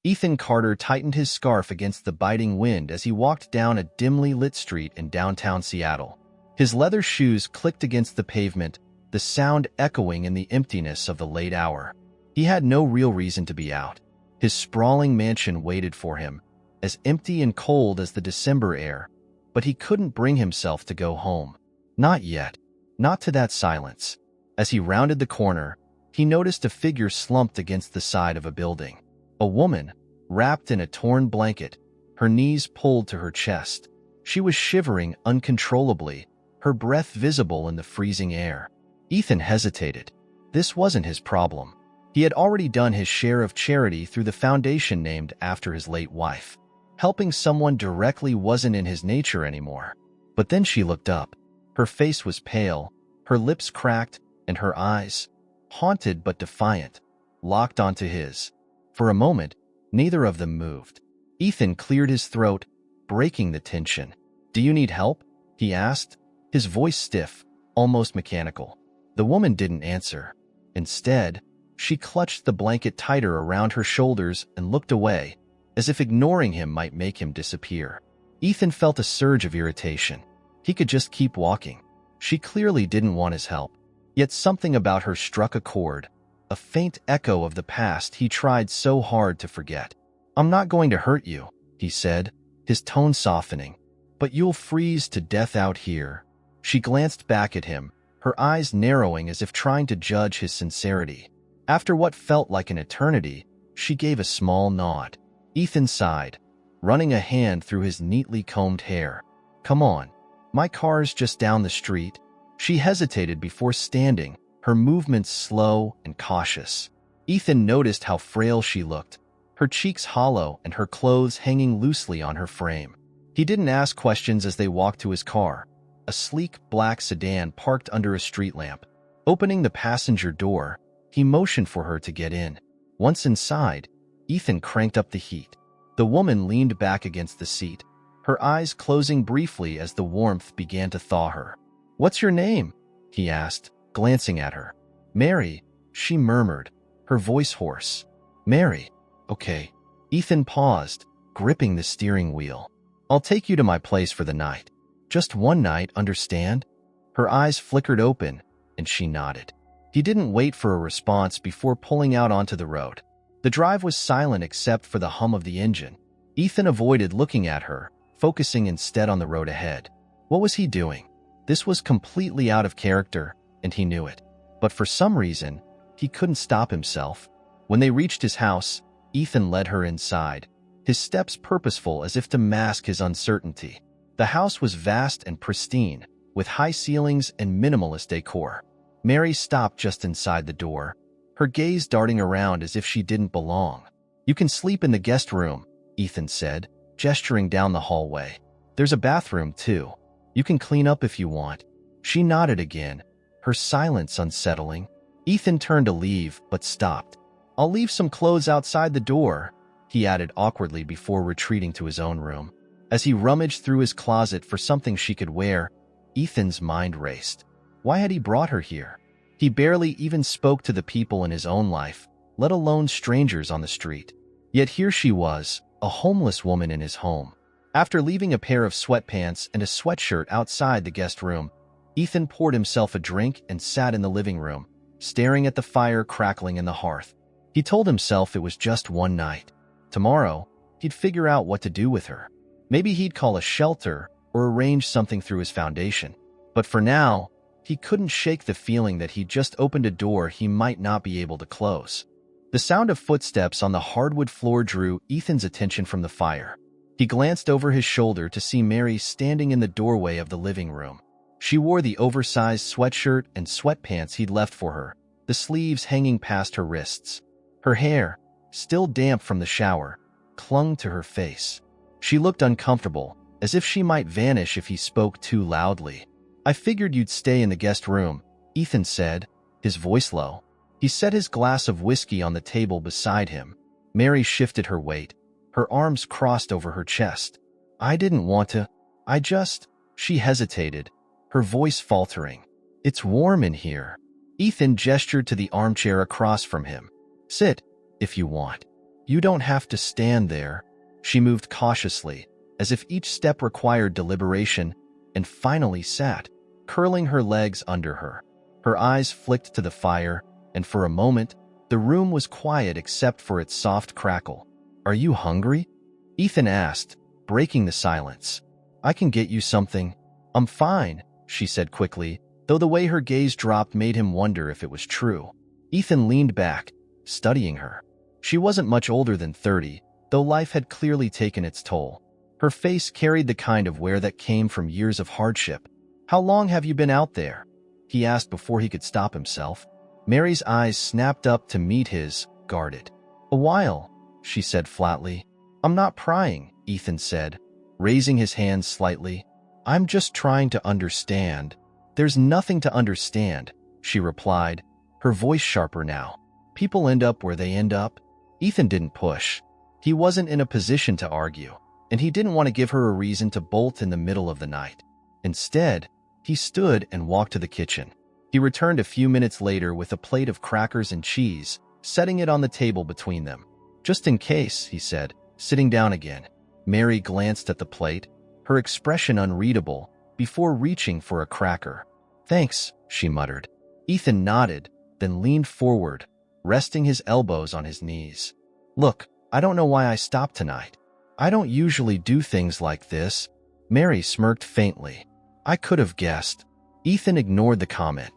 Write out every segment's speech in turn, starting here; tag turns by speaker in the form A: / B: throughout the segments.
A: Ethan Carter tightened his scarf against the biting wind as he walked down a dimly lit street in downtown Seattle. His leather shoes clicked against the pavement, the sound echoing in the emptiness of the late hour. He had no real reason to be out. His sprawling mansion waited for him, as empty and cold as the December air, but he couldn't bring himself to go home. Not yet. Not to that silence. As he rounded the corner, he noticed a figure slumped against the side of a building. A woman, wrapped in a torn blanket, her knees pulled to her chest. She was shivering uncontrollably, her breath visible in the freezing air. Ethan hesitated. This wasn't his problem. He had already done his share of charity through the foundation named after his late wife. Helping someone directly wasn't in his nature anymore. But then she looked up. Her face was pale, her lips cracked, and her eyes, haunted but defiant, locked onto his. For a moment, neither of them moved. Ethan cleared his throat, breaking the tension. "Do you need help?" he asked, his voice stiff, almost mechanical. The woman didn't answer. Instead, she clutched the blanket tighter around her shoulders and looked away, as if ignoring him might make him disappear. Ethan felt a surge of irritation. He could just keep walking. She clearly didn't want his help. Yet something about her struck a chord, a faint echo of the past he tried so hard to forget. "I'm not going to hurt you," he said, his tone softening, "but you'll freeze to death out here." She glanced back at him, her eyes narrowing as if trying to judge his sincerity. After what felt like an eternity, she gave a small nod. Ethan sighed, running a hand through his neatly combed hair. "Come on. My car's just down the street." She hesitated before standing, her movements slow and cautious. Ethan noticed how frail she looked, her cheeks hollow and her clothes hanging loosely on her frame. He didn't ask questions as they walked to his car, a sleek black sedan parked under a street lamp. Opening the passenger door, he motioned for her to get in. Once inside, Ethan cranked up the heat. The woman leaned back against the seat, her eyes closing briefly as the warmth began to thaw her. "What's your name?" he asked, glancing at her. "Mary," she murmured, her voice hoarse. "Mary. Okay." Ethan paused, gripping the steering wheel. "I'll take you to my place for the night. Just one night, understand?" Her eyes flickered open, and she nodded. He didn't wait for a response before pulling out onto the road. The drive was silent except for the hum of the engine. Ethan avoided looking at her, focusing instead on the road ahead. What was he doing? This was completely out of character, and he knew it. But for some reason, he couldn't stop himself. When they reached his house, Ethan led her inside, his steps purposeful as if to mask his uncertainty. The house was vast and pristine, with high ceilings and minimalist decor. Mary stopped just inside the door, her gaze darting around as if she didn't belong. "You can sleep in the guest room," Ethan said, gesturing down the hallway. "There's a bathroom, too. You can clean up if you want." She nodded again, her silence unsettling. Ethan turned to leave, but stopped. "I'll leave some clothes outside the door," he added awkwardly before retreating to his own room. As he rummaged through his closet for something she could wear, Ethan's mind raced. Why had he brought her here? He barely even spoke to the people in his own life, let alone strangers on the street. Yet here she was, a homeless woman in his home. After leaving a pair of sweatpants and a sweatshirt outside the guest room, Ethan poured himself a drink and sat in the living room, staring at the fire crackling in the hearth. He told himself it was just one night. Tomorrow, he'd figure out what to do with her. Maybe he'd call a shelter or arrange something through his foundation. But for now, he couldn't shake the feeling that he'd just opened a door he might not be able to close. The sound of footsteps on the hardwood floor drew Ethan's attention from the fire. He glanced over his shoulder to see Mary standing in the doorway of the living room. She wore the oversized sweatshirt and sweatpants he'd left for her, the sleeves hanging past her wrists. Her hair, still damp from the shower, clung to her face. She looked uncomfortable, as if she might vanish if he spoke too loudly. "I figured you'd stay in the guest room," Ethan said, his voice low. He set his glass of whiskey on the table beside him. Mary shifted her weight, her arms crossed over her chest. "I didn't want to. She hesitated, her voice faltering. "It's warm in here." Ethan gestured to the armchair across from him. "Sit, if you want." You don't have to stand there. She moved cautiously, as if each step required deliberation, and finally sat, curling her legs under her. Her eyes flicked to the fire, and for a moment, the room was quiet except for its soft crackle. Are you hungry? Ethan asked, breaking the silence. I can get you something. I'm fine, she said quickly, though the way her gaze dropped made him wonder if it was true. Ethan leaned back, studying her. She wasn't much older than 30, though life had clearly taken its toll. Her face carried the kind of wear that came from years of hardship. How long have you been out there? He asked before he could stop himself. Mary's eyes snapped up to meet his, guarded. A while, she said flatly. I'm not prying, Ethan said, raising his hands slightly. I'm just trying to understand. There's nothing to understand, she replied, her voice sharper now. People end up where they end up. Ethan didn't push. He wasn't in a position to argue, and he didn't want to give her a reason to bolt in the middle of the night. Instead, he stood and walked to the kitchen. He returned a few minutes later with a plate of crackers and cheese, setting it on the table between them. Just in case, he said, sitting down again. Mary glanced at the plate, her expression unreadable, before reaching for a cracker. Thanks, she muttered. Ethan nodded, then leaned forward, resting his elbows on his knees. Look, I don't know why I stopped tonight. I don't usually do things like this. Mary smirked faintly. I could have guessed. Ethan ignored the comment.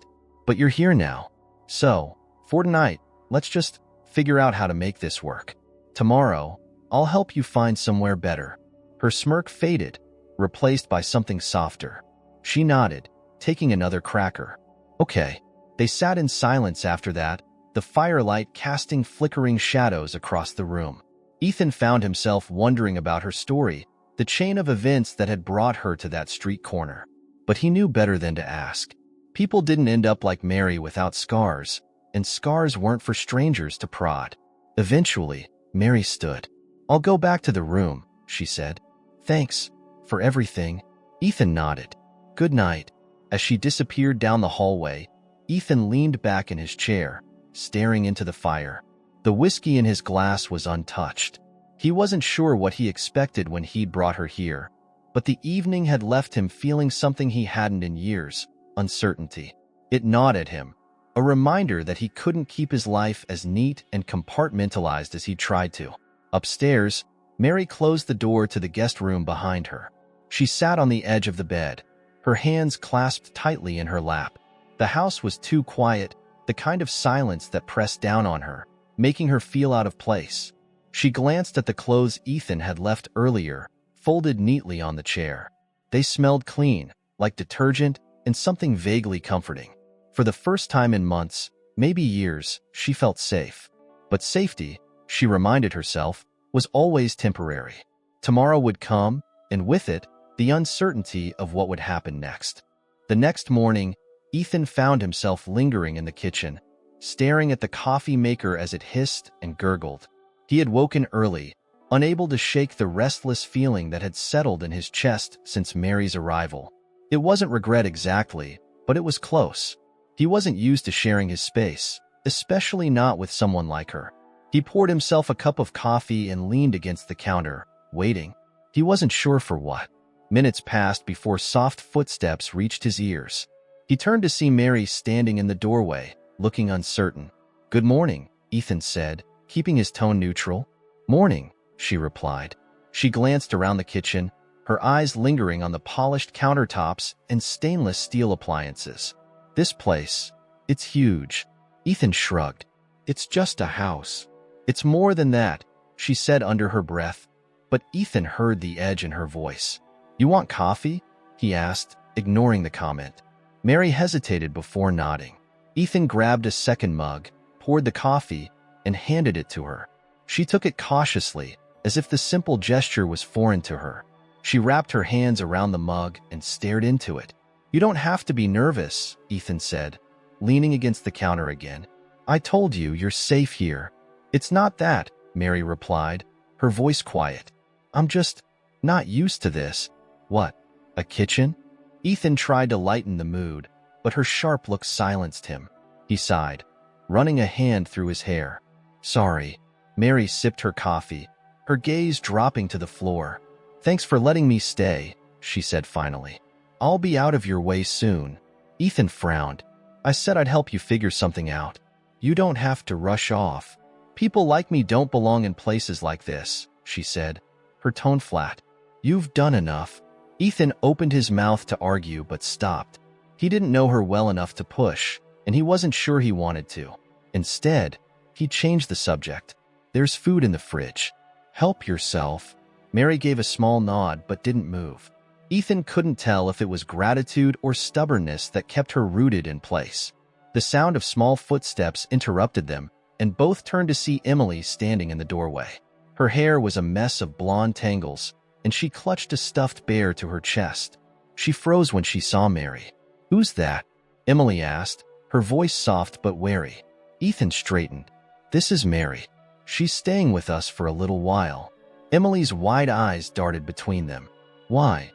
A: But you're here now. So, for tonight, let's just figure out how to make this work. Tomorrow, I'll help you find somewhere better. Her smirk faded, replaced by something softer. She nodded, taking another cracker. Okay. They sat in silence after that, the firelight casting flickering shadows across the room. Ethan found himself wondering about her story, the chain of events that had brought her to that street corner. But he knew better than to ask. People didn't end up like Mary without scars, and scars weren't for strangers to prod. Eventually, Mary stood. I'll go back to the room, she said. Thanks for everything. Ethan nodded. Good night. As she disappeared down the hallway, Ethan leaned back in his chair, staring into the fire. The whiskey in his glass was untouched. He wasn't sure what he expected when he'd brought her here, but the evening had left him feeling something he hadn't in years, uncertainty. It gnawed at him, a reminder that he couldn't keep his life as neat and compartmentalized as he tried to. Upstairs, Mary closed the door to the guest room behind her. She sat on the edge of the bed, her hands clasped tightly in her lap. The house was too quiet, the kind of silence that pressed down on her, making her feel out of place. She glanced at the clothes Ethan had left earlier, folded neatly on the chair. They smelled clean, like detergent, and something vaguely comforting. For the first time in months, maybe years, she felt safe. But safety, she reminded herself, was always temporary. Tomorrow would come, and with it, the uncertainty of what would happen next. The next morning, Ethan found himself lingering in the kitchen, staring at the coffee maker as it hissed and gurgled. He had woken early, unable to shake the restless feeling that had settled in his chest since Mary's arrival. It wasn't regret exactly, but it was close. He wasn't used to sharing his space, especially not with someone like her. He poured himself a cup of coffee and leaned against the counter, waiting. He wasn't sure for what. Minutes passed before soft footsteps reached his ears. He turned to see Mary standing in the doorway, looking uncertain. Good morning, Ethan said, keeping his tone neutral. Morning, she replied. She glanced around the kitchen, her eyes lingering on the polished countertops and stainless steel appliances. This place, it's huge. Ethan shrugged. It's just a house. It's more than that, she said under her breath, but Ethan heard the edge in her voice. You want coffee? He asked, ignoring the comment. Mary hesitated before nodding. Ethan grabbed a second mug, poured the coffee, and handed it to her. She took it cautiously, as if the simple gesture was foreign to her. She wrapped her hands around the mug and stared into it. You don't have to be nervous, Ethan said, leaning against the counter again. I told you you're safe here. It's not that, Mary replied, her voice quiet. I'm just not used to this. What? A kitchen? Ethan tried to lighten the mood, but her sharp look silenced him. He sighed, running a hand through his hair. Sorry. Mary sipped her coffee, her gaze dropping to the floor. "Thanks for letting me stay," she said finally. "I'll be out of your way soon." Ethan frowned. "I said I'd help you figure something out. You don't have to rush off. People like me don't belong in places like this," she said, her tone flat. "You've done enough." Ethan opened his mouth to argue but stopped. He didn't know her well enough to push, and he wasn't sure he wanted to. Instead, he changed the subject. "There's food in the fridge. Help yourself." Mary gave a small nod but didn't move. Ethan couldn't tell if it was gratitude or stubbornness that kept her rooted in place. The sound of small footsteps interrupted them, and both turned to see Emily standing in the doorway. Her hair was a mess of blonde tangles, and she clutched a stuffed bear to her chest. She froze when she saw Mary. "Who's that?" Emily asked, her voice soft but wary. Ethan straightened. "This is Mary. She's staying with us for a little while." Emily's wide eyes darted between them. "Why?"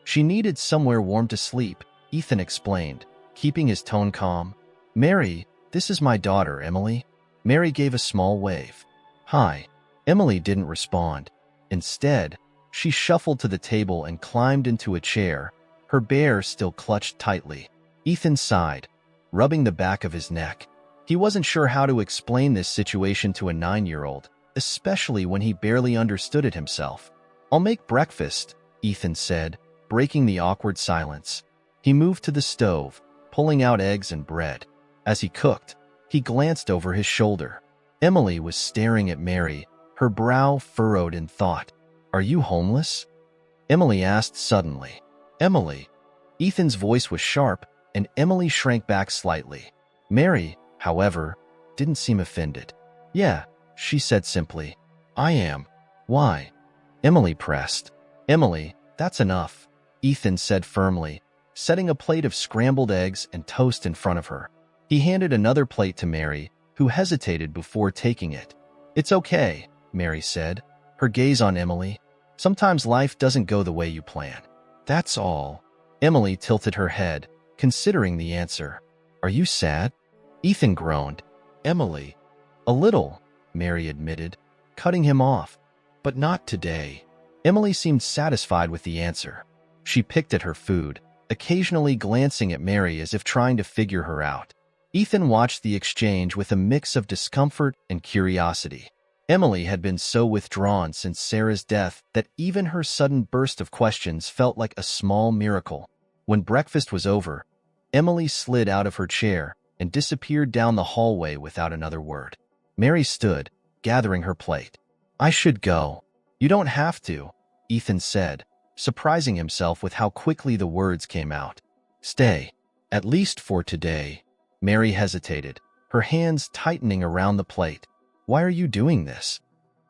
A: "She needed somewhere warm to sleep," Ethan explained, keeping his tone calm. "Mary, this is my daughter, Emily." Mary gave a small wave. "Hi." Emily didn't respond. Instead, she shuffled to the table and climbed into a chair, her bear still clutched tightly. Ethan sighed, rubbing the back of his neck. He wasn't sure how to explain this situation to a 9-year-old, especially when he barely understood it himself. "I'll make breakfast," Ethan said, breaking the awkward silence. He moved to the stove, pulling out eggs and bread. As he cooked, he glanced over his shoulder. Emily was staring at Mary, her brow furrowed in thought. "Are you homeless?" Emily asked suddenly. "Emily." Ethan's voice was sharp, and Emily shrank back slightly. Mary, however, didn't seem offended. "Yeah," she said simply. "I am." "Why?" Emily pressed. "Emily, that's enough," Ethan said firmly, setting a plate of scrambled eggs and toast in front of her. He handed another plate to Mary, who hesitated before taking it. "It's okay," Mary said, her gaze on Emily. "Sometimes life doesn't go the way you plan." "That's all." Emily tilted her head, considering the answer. "Are you sad?" Ethan groaned. "Emily." "A little," Mary admitted, cutting him off. "But not today." Emily seemed satisfied with the answer. She picked at her food, occasionally glancing at Mary as if trying to figure her out. Ethan watched the exchange with a mix of discomfort and curiosity. Emily had been so withdrawn since Sarah's death that even her sudden burst of questions felt like a small miracle. When breakfast was over, Emily slid out of her chair and disappeared down the hallway without another word. Mary stood, gathering her plate. "I should go." "You don't have to," Ethan said, surprising himself with how quickly the words came out. "Stay, at least for today." Mary hesitated, her hands tightening around the plate. "Why are you doing this?"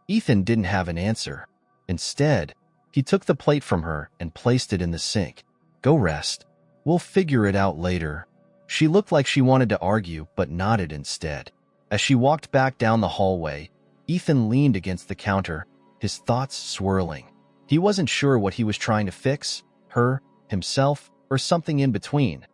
A: Ethan didn't have an answer. Instead, he took the plate from her and placed it in the sink. "Go rest. We'll figure it out later." She looked like she wanted to argue, but nodded instead. As she walked back down the hallway, Ethan leaned against the counter, his thoughts swirling. He wasn't sure what he was trying to fix, her, himself, or something in between.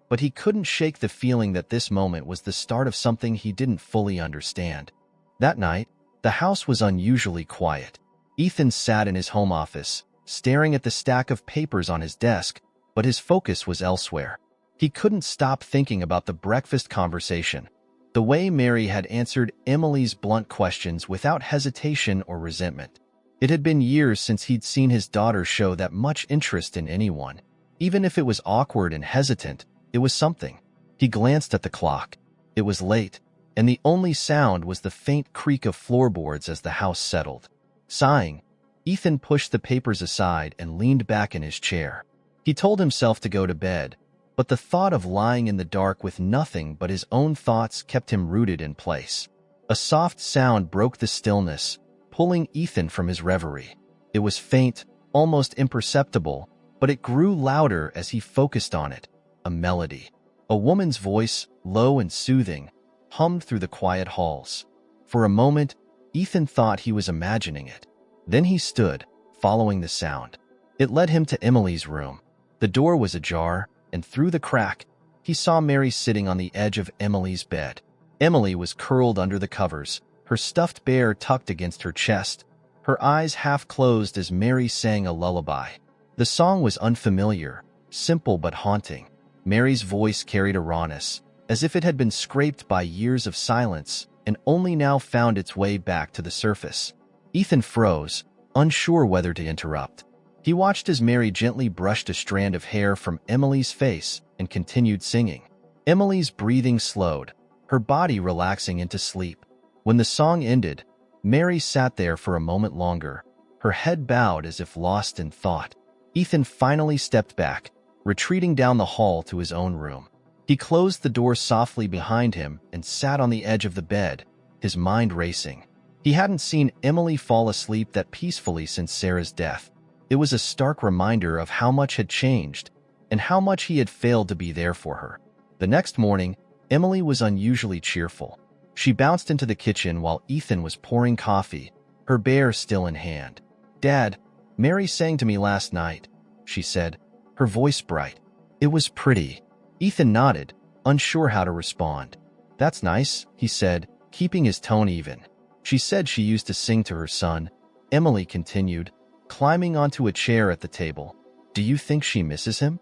A: But he couldn't shake the feeling that this moment was the start of something he didn't fully understand. That night, the house was unusually quiet. Ethan sat in his home office, staring at the stack of papers on his desk, but his focus was elsewhere. He couldn't stop thinking about the breakfast conversation, the way Mary had answered Emily's blunt questions without hesitation or resentment. It had been years since he'd seen his daughter show that much interest in anyone. Even if it was awkward and hesitant, it was something. He glanced at the clock. It was late, and the only sound was the faint creak of floorboards as the house settled. Sighing, Ethan pushed the papers aside and leaned back in his chair. He told himself to go to bed, but the thought of lying in the dark with nothing but his own thoughts kept him rooted in place. A soft sound broke the stillness, pulling Ethan from his reverie. It was faint, almost imperceptible, but it grew louder as he focused on it. A melody. A woman's voice, low and soothing, hummed through the quiet halls. For a moment, Ethan thought he was imagining it. Then he stood, following the sound. It led him to Emily's room. The door was ajar, and through the crack, he saw Mary sitting on the edge of Emily's bed. Emily was curled under the covers, her stuffed bear tucked against her chest, her eyes half closed as Mary sang a lullaby. The song was unfamiliar, simple but haunting. Mary's voice carried a rawness, as if it had been scraped by years of silence and only now found its way back to the surface. Ethan froze, unsure whether to interrupt. He watched as Mary gently brushed a strand of hair from Emily's face and continued singing. Emily's breathing slowed, her body relaxing into sleep. When the song ended, Mary sat there for a moment longer, her head bowed as if lost in thought. Ethan finally stepped back, retreating down the hall to his own room. He closed the door softly behind him and sat on the edge of the bed, his mind racing. He hadn't seen Emily fall asleep that peacefully since Sarah's death. It was a stark reminder of how much had changed and how much he had failed to be there for her. The next morning, Emily was unusually cheerful. She bounced into the kitchen while Ethan was pouring coffee, her bear still in hand. "Dad, Mary sang to me last night," she said, her voice bright. "It was pretty." Ethan nodded, unsure how to respond. "That's nice," he said, keeping his tone even. "She said she used to sing to her son," Emily continued, climbing onto a chair at the table. "Do you think she misses him?"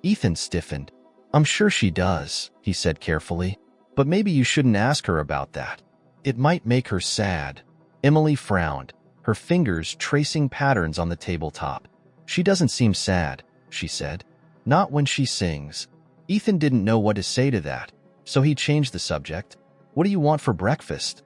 A: Ethan stiffened. "I'm sure she does," he said carefully. "But maybe you shouldn't ask her about that. It might make her sad." Emily frowned, her fingers tracing patterns on the tabletop. "She doesn't seem sad," she said. "Not when she sings." Ethan didn't know what to say to that, so he changed the subject. "What do you want for breakfast?"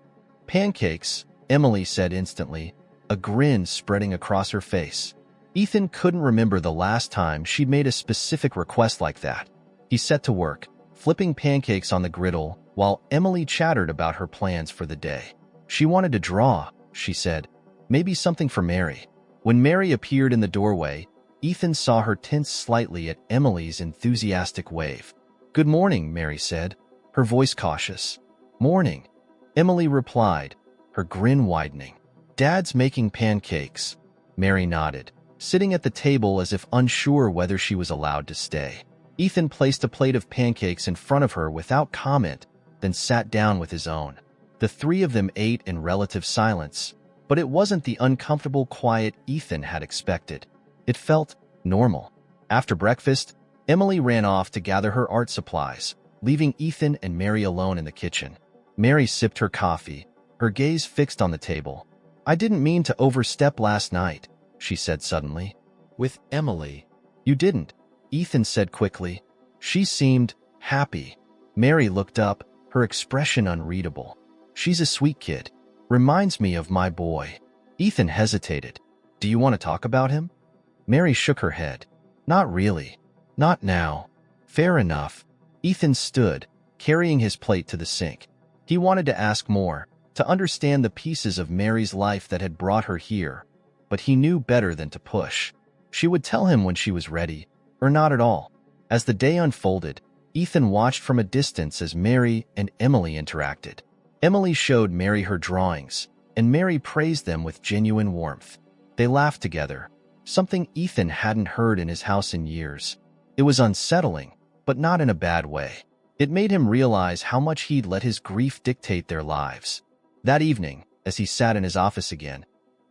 A: "Pancakes," Emily said instantly, a grin spreading across her face. Ethan couldn't remember the last time she'd made a specific request like that. He set to work, flipping pancakes on the griddle while Emily chattered about her plans for the day. She wanted to draw, she said, maybe something for Mary. When Mary appeared in the doorway, Ethan saw her tense slightly at Emily's enthusiastic wave. "Good morning," Mary said, her voice cautious. "Morning," Emily replied, her grin widening. "Dad's making pancakes." Mary nodded, sitting at the table as if unsure whether she was allowed to stay. Ethan placed a plate of pancakes in front of her without comment, then sat down with his own. The three of them ate in relative silence, but it wasn't the uncomfortable quiet Ethan had expected. It felt normal. After breakfast, Emily ran off to gather her art supplies, leaving Ethan and Mary alone in the kitchen. Mary sipped her coffee, her gaze fixed on the table. "I didn't mean to overstep last night," she said suddenly. "With Emily." "You didn't," Ethan said quickly. She seemed happy. Mary looked up, her expression unreadable. "She's a sweet kid. Reminds me of my boy." Ethan hesitated. "Do you want to talk about him?" Mary shook her head. "Not really. Not now." "Fair enough." Ethan stood, carrying his plate to the sink. He wanted to ask more, to understand the pieces of Mary's life that had brought her here, but he knew better than to push. She would tell him when she was ready, or not at all. As the day unfolded, Ethan watched from a distance as Mary and Emily interacted. Emily showed Mary her drawings, and Mary praised them with genuine warmth. They laughed together, something Ethan hadn't heard in his house in years. It was unsettling, but not in a bad way. It made him realize how much he'd let his grief dictate their lives. That evening, as he sat in his office again,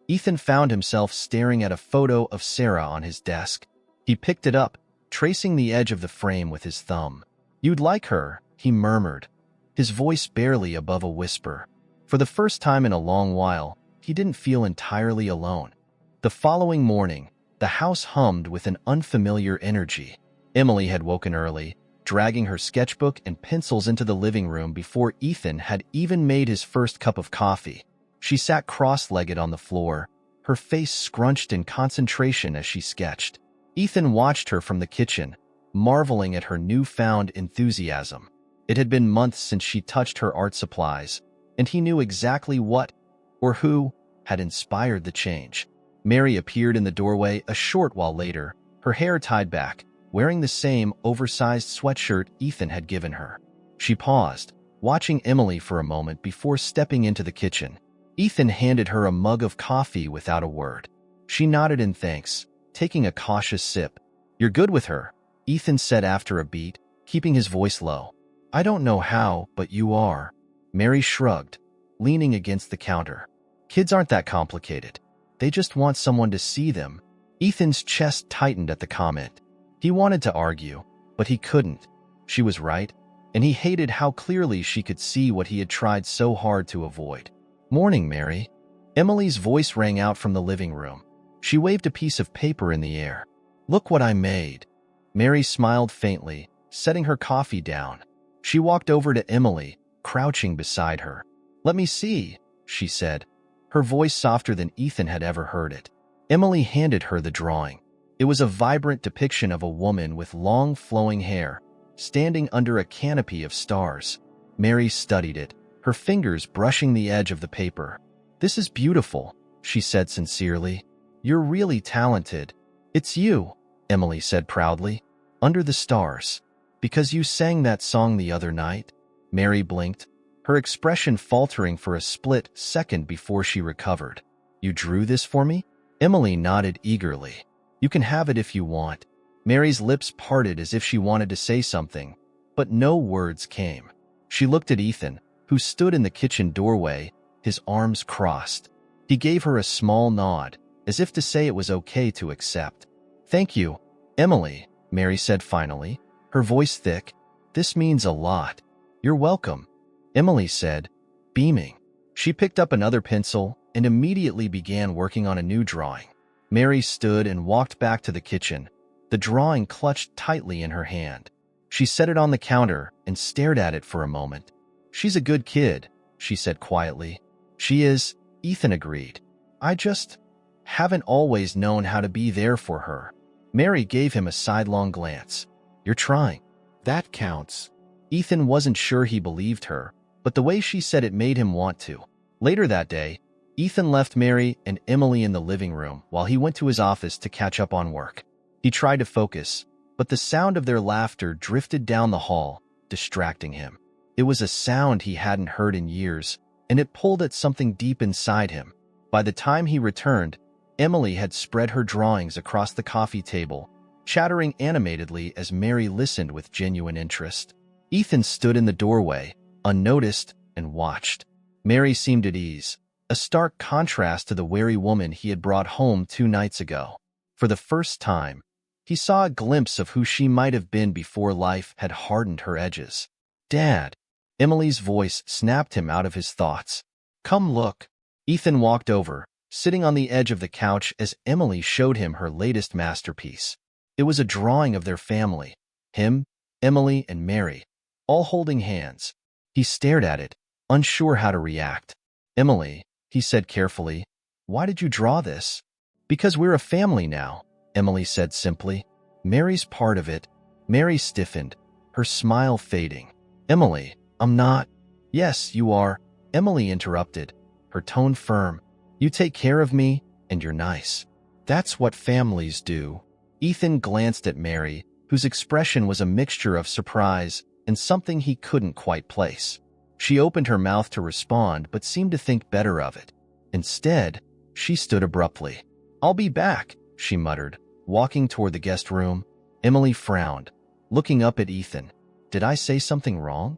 A: Ethan found himself staring at a photo of Sarah on his desk. He picked it up, tracing the edge of the frame with his thumb. "You'd like her," he murmured, his voice barely above a whisper. For the first time in a long while, he didn't feel entirely alone. The following morning, the house hummed with an unfamiliar energy. Emily had woken early, dragging her sketchbook and pencils into the living room before Ethan had even made his first cup of coffee. She sat cross-legged on the floor, her face scrunched in concentration as she sketched. Ethan watched her from the kitchen, marveling at her newfound enthusiasm. It had been months since she touched her art supplies, and he knew exactly what, or who, had inspired the change. Mary appeared in the doorway a short while later, her hair tied back, wearing the same oversized sweatshirt Ethan had given her. She paused, watching Emily for a moment before stepping into the kitchen. Ethan handed her a mug of coffee without a word. She nodded in thanks, taking a cautious sip. "You're good with her," Ethan said after a beat, keeping his voice low. "I don't know how, but you are." Mary shrugged. leaning against the counter. Kids aren't that complicated. They just want someone to see them. Ethan's chest tightened at the comment. He wanted to argue, but he couldn't. She was right, and he hated how clearly she could see what he had tried so hard to avoid. "Morning, Mary." Emily's voice rang out from the living room. She waved a piece of paper in the air. "Look what I made." Mary smiled faintly, setting her coffee down. She walked over to Emily, crouching beside her. "Let me see," she said, her voice softer than Ethan had ever heard it. Emily handed her the drawing. It was a vibrant depiction of a woman with long flowing hair, standing under a canopy of stars. Mary studied it, her fingers brushing the edge of the paper. "This is beautiful," she said sincerely. "You're really talented." "It's you," Emily said proudly. "Under the stars. Because you sang that song the other night?" Mary blinked, her expression faltering for a split second before she recovered. "You drew this for me?" Emily nodded eagerly. "You can have it if you want." Mary's lips parted as if she wanted to say something, but no words came. She looked at Ethan, who stood in the kitchen doorway, his arms crossed. He gave her a small nod, as if to say it was okay to accept. "Thank you, Emily," Mary said finally, her voice thick. "This means a lot." "You're welcome," Emily said, beaming. She picked up another pencil and immediately began working on a new drawing. Mary stood and walked back to the kitchen, the drawing clutched tightly in her hand. She set it on the counter and stared at it for a moment. "She's a good kid," she said quietly. "She is," Ethan agreed. "I just haven't always known how to be there for her." Mary gave him a sidelong glance. "You're trying. That counts." Ethan wasn't sure he believed her, but the way she said it made him want to. Later that day, Ethan left Mary and Emily in the living room while he went to his office to catch up on work. He tried to focus, but the sound of their laughter drifted down the hall, distracting him. It was a sound he hadn't heard in years, and it pulled at something deep inside him. By the time he returned, Emily had spread her drawings across the coffee table, chattering animatedly as Mary listened with genuine interest. Ethan stood in the doorway, unnoticed, and watched. Mary seemed at ease, a stark contrast to the wary woman he had brought home 2 nights ago. For the first time, he saw a glimpse of who she might have been before life had hardened her edges. "Dad!" Emily's voice snapped him out of his thoughts. "Come look." Ethan walked over, sitting on the edge of the couch as Emily showed him her latest masterpiece. It was a drawing of their family, him, Emily, and Mary, all holding hands. He stared at it, unsure how to react. "Emily," he said carefully, "why did you draw this?" "Because we're a family now," Emily said simply. "Mary's part of it." Mary stiffened, her smile fading. "Emily, I'm not." "Yes, you are," Emily interrupted, her tone firm. "You take care of me, and you're nice. That's what families do." Ethan glanced at Mary, whose expression was a mixture of surprise and something he couldn't quite place. She opened her mouth to respond but seemed to think better of it. Instead, she stood abruptly. "I'll be back," she muttered, walking toward the guest room. Emily frowned, looking up at Ethan. "Did I say something wrong?"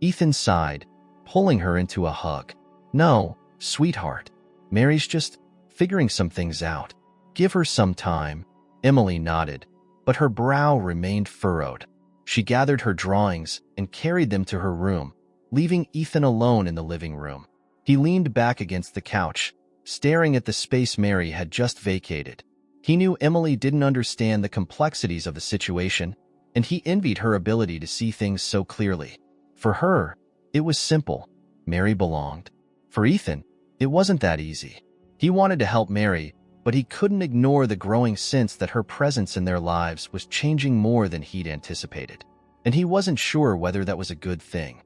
A: Ethan sighed, pulling her into a hug. "No, sweetheart. Mary's just figuring some things out. Give her some time." Emily nodded, but her brow remained furrowed. She gathered her drawings and carried them to her room, leaving Ethan alone in the living room. He leaned back against the couch, staring at the space Mary had just vacated. He knew Emily didn't understand the complexities of the situation, and he envied her ability to see things so clearly. For her, it was simple. Mary belonged. For Ethan, it wasn't that easy. He wanted to help Mary, but he couldn't ignore the growing sense that her presence in their lives was changing more than he'd anticipated. And he wasn't sure whether that was a good thing,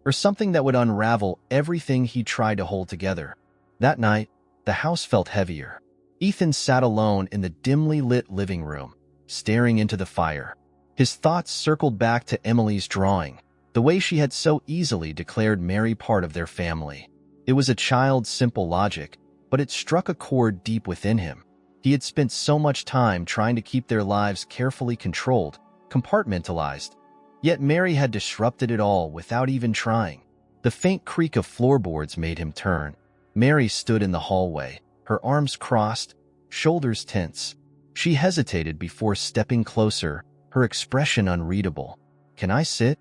A: or something that would unravel everything he tried to hold together. That night, the house felt heavier. Ethan sat alone in the dimly lit living room, staring into the fire. His thoughts circled back to Emily's drawing, the way she had so easily declared Mary part of their family. It was a child's simple logic, but it struck a chord deep within him. He had spent so much time trying to keep their lives carefully controlled, compartmentalized, yet Mary had disrupted it all without even trying. The faint creak of floorboards made him turn. Mary stood in the hallway, her arms crossed, shoulders tense. She hesitated before stepping closer, her expression unreadable. "Can I sit?"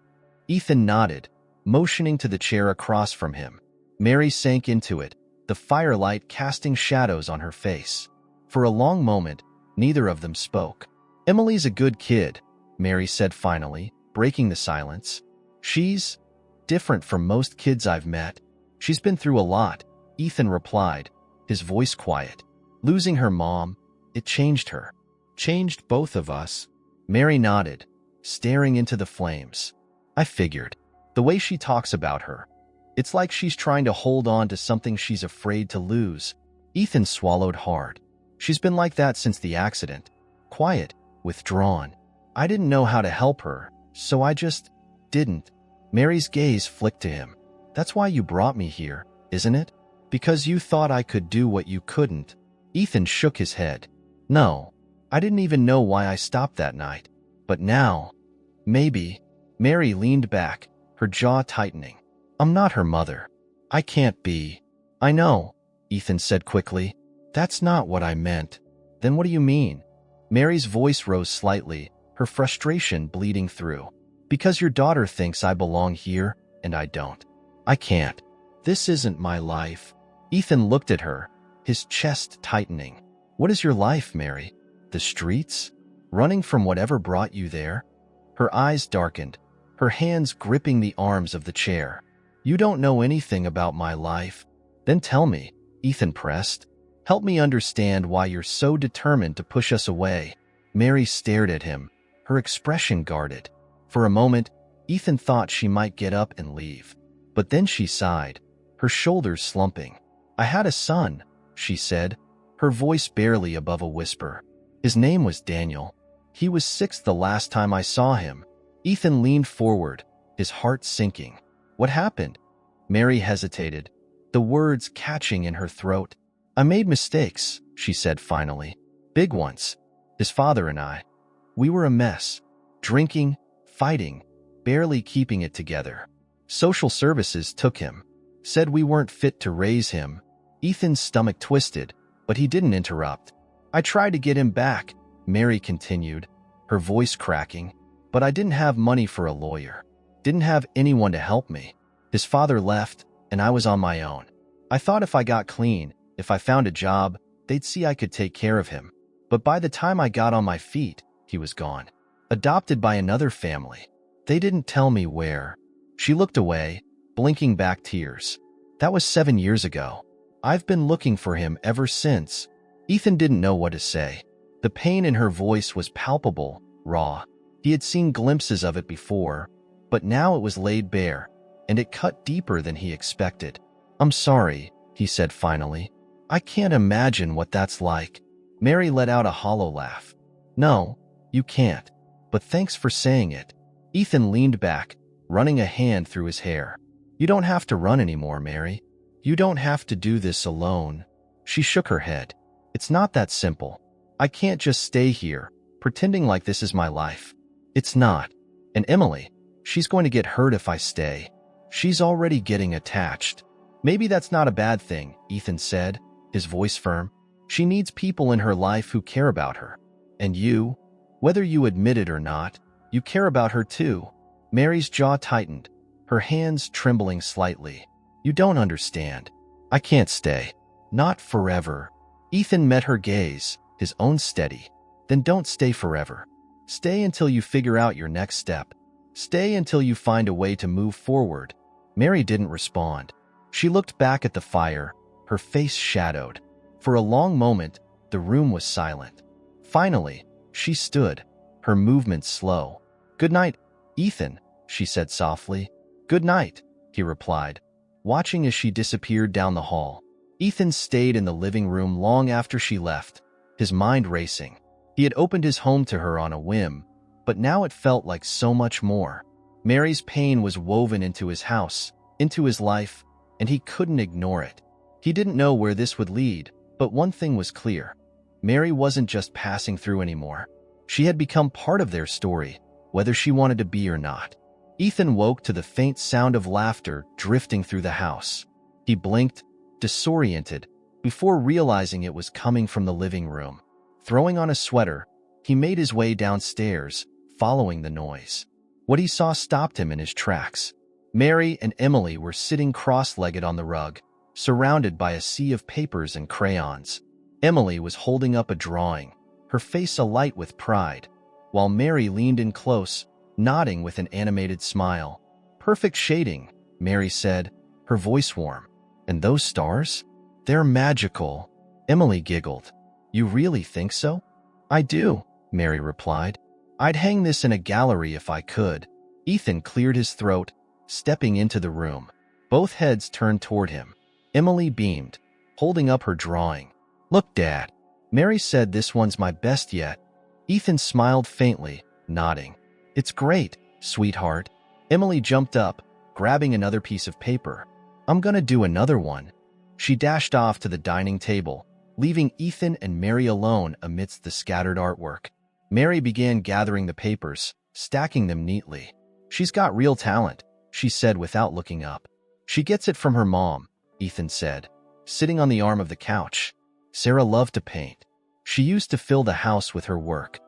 A: Ethan nodded, motioning to the chair across from him. Mary sank into it, the firelight casting shadows on her face. For a long moment, neither of them spoke. "Emily's a good kid," Mary said finally, breaking the silence. "She's different from most kids I've met. She's been through a lot," Ethan replied, his voice quiet. "Losing her mom, it changed her. Changed both of us." Mary nodded, staring into the flames. "I figured. The way she talks about her. It's like she's trying to hold on to something she's afraid to lose." Ethan swallowed hard. "She's been like that since the accident. Quiet, withdrawn. I didn't know how to help her, so I just didn't." Mary's gaze flicked to him. "That's why you brought me here, isn't it? Because you thought I could do what you couldn't." Ethan shook his head. "No, I didn't even know why I stopped that night. But now, maybe." Mary leaned back, her jaw tightening. "I'm not her mother. I can't be." "I know," Ethan said quickly. "That's not what I meant." "Then what do you mean?" Mary's voice rose slightly, her frustration bleeding through. "Because your daughter thinks I belong here, and I don't. I can't. This isn't my life." Ethan looked at her, his chest tightening. "What is your life, Mary? The streets? Running from whatever brought you there?" Her eyes darkened, her hands gripping the arms of the chair. "You don't know anything about my life." "Then tell me," Ethan pressed. "Help me understand why you're so determined to push us away." Mary stared at him, her expression guarded. For a moment, Ethan thought she might get up and leave. But then she sighed, her shoulders slumping. "I had a son," she said, her voice barely above a whisper. "His name was Daniel. He was 6 the last time I saw him." Ethan leaned forward, his heart sinking. "What happened?" Mary hesitated, the words catching in her throat. "I made mistakes," she said finally. "Big ones. His father and I. We were a mess. Drinking, fighting, barely keeping it together. Social services took him. Said we weren't fit to raise him." Ethan's stomach twisted, but he didn't interrupt. "I tried to get him back," Mary continued, her voice cracking. "But I didn't have money for a lawyer. Didn't have anyone to help me. His father left, and I was on my own. I thought if I got clean, if I found a job, they'd see I could take care of him. But by the time I got on my feet, he was gone. Adopted by another family. They didn't tell me where." She looked away, blinking back tears. "That was 7 years ago. I've been looking for him ever since." Ethan didn't know what to say. The pain in her voice was palpable, raw. He had seen glimpses of it before, but now it was laid bare, and it cut deeper than he expected. "I'm sorry," he said finally. "I can't imagine what that's like." Mary let out a hollow laugh. "No, you can't. But thanks for saying it." Ethan leaned back, running a hand through his hair. "You don't have to run anymore, Mary. You don't have to do this alone." She shook her head. "It's not that simple. I can't just stay here, pretending like this is my life. It's not. And Emily, she's going to get hurt if I stay. She's already getting attached." "Maybe that's not a bad thing," Ethan said, his voice firm. "She needs people in her life who care about her. And you, whether you admit it or not, you care about her too." Mary's jaw tightened, her hands trembling slightly. "You don't understand. I can't stay. Not forever." Ethan met her gaze, his own steady. "Then don't stay forever. Stay until you figure out your next step. Stay until you find a way to move forward." Mary didn't respond. She looked back at the fire, her face shadowed. For a long moment, the room was silent. Finally, she stood, her movements slow. "Good night, Ethan," she said softly. "Good night," he replied, watching as she disappeared down the hall. Ethan stayed in the living room long after she left, his mind racing. He had opened his home to her on a whim, but now it felt like so much more. Mary's pain was woven into his house, into his life, and he couldn't ignore it. He didn't know where this would lead, but one thing was clear. Mary wasn't just passing through anymore. She had become part of their story, whether she wanted to be or not. Ethan woke to the faint sound of laughter drifting through the house. He blinked, disoriented, before realizing it was coming from the living room. Throwing on a sweater, he made his way downstairs, following the noise. What he saw stopped him in his tracks. Mary and Emily were sitting cross-legged on the rug, surrounded by a sea of papers and crayons. Emily was holding up a drawing, her face alight with pride, while Mary leaned in close, nodding with an animated smile. "Perfect shading," Mary said, her voice warm. "And those stars? They're magical." Emily giggled. "You really think so?" "I do," Mary replied. "I'd hang this in a gallery if I could." Ethan cleared his throat, stepping into the room. Both heads turned toward him. Emily beamed, holding up her drawing. "Look, Dad." Mary said, "This one's my best yet." Ethan smiled faintly, nodding. "It's great, sweetheart." Emily jumped up, grabbing another piece of paper. "I'm gonna do another one." She dashed off to the dining table, leaving Ethan and Mary alone amidst the scattered artwork. Mary began gathering the papers, stacking them neatly. "She's got real talent," she said without looking up. "She gets it from her mom," Ethan said, sitting on the arm of the couch. "Sarah loved to paint. She used to fill the house with her work.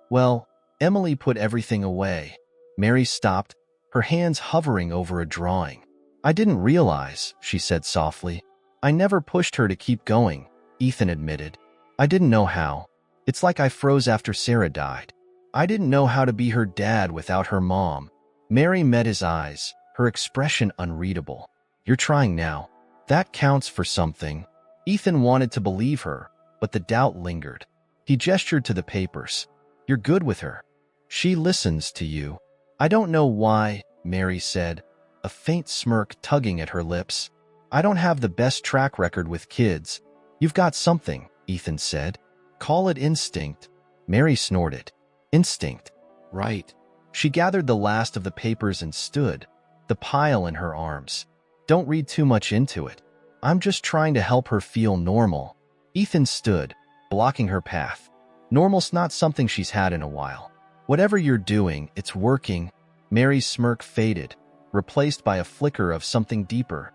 A: Well, Emily put everything away." Mary stopped, her hands hovering over a drawing. "I didn't realize," she said softly. "I never pushed her to keep going," Ethan admitted. "I didn't know how. It's like I froze after Sarah died. I didn't know how to be her dad without her mom." Mary met his eyes, her expression unreadable. "You're trying now. That counts for something." Ethan wanted to believe her, but the doubt lingered. He gestured to the papers. "You're good with her. She listens to you." "I don't know why," Mary said, a faint smirk tugging at her lips. "I don't have the best track record with kids." "You've got something," Ethan said. "Call it instinct." Mary snorted. "Instinct. Right." She gathered the last of the papers and stood, the pile in her arms. "Don't read too much into it. I'm just trying to help her feel normal." Ethan stood, blocking her path. "Normal's not something she's had in a while. Whatever you're doing, it's working." Mary's smirk faded, replaced by a flicker of something deeper.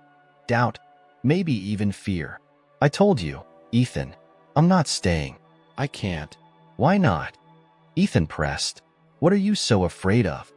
A: Doubt, maybe even fear. "I told you, Ethan, I'm not staying." "I can't." "Why not?" Ethan pressed. "What are you so afraid of?"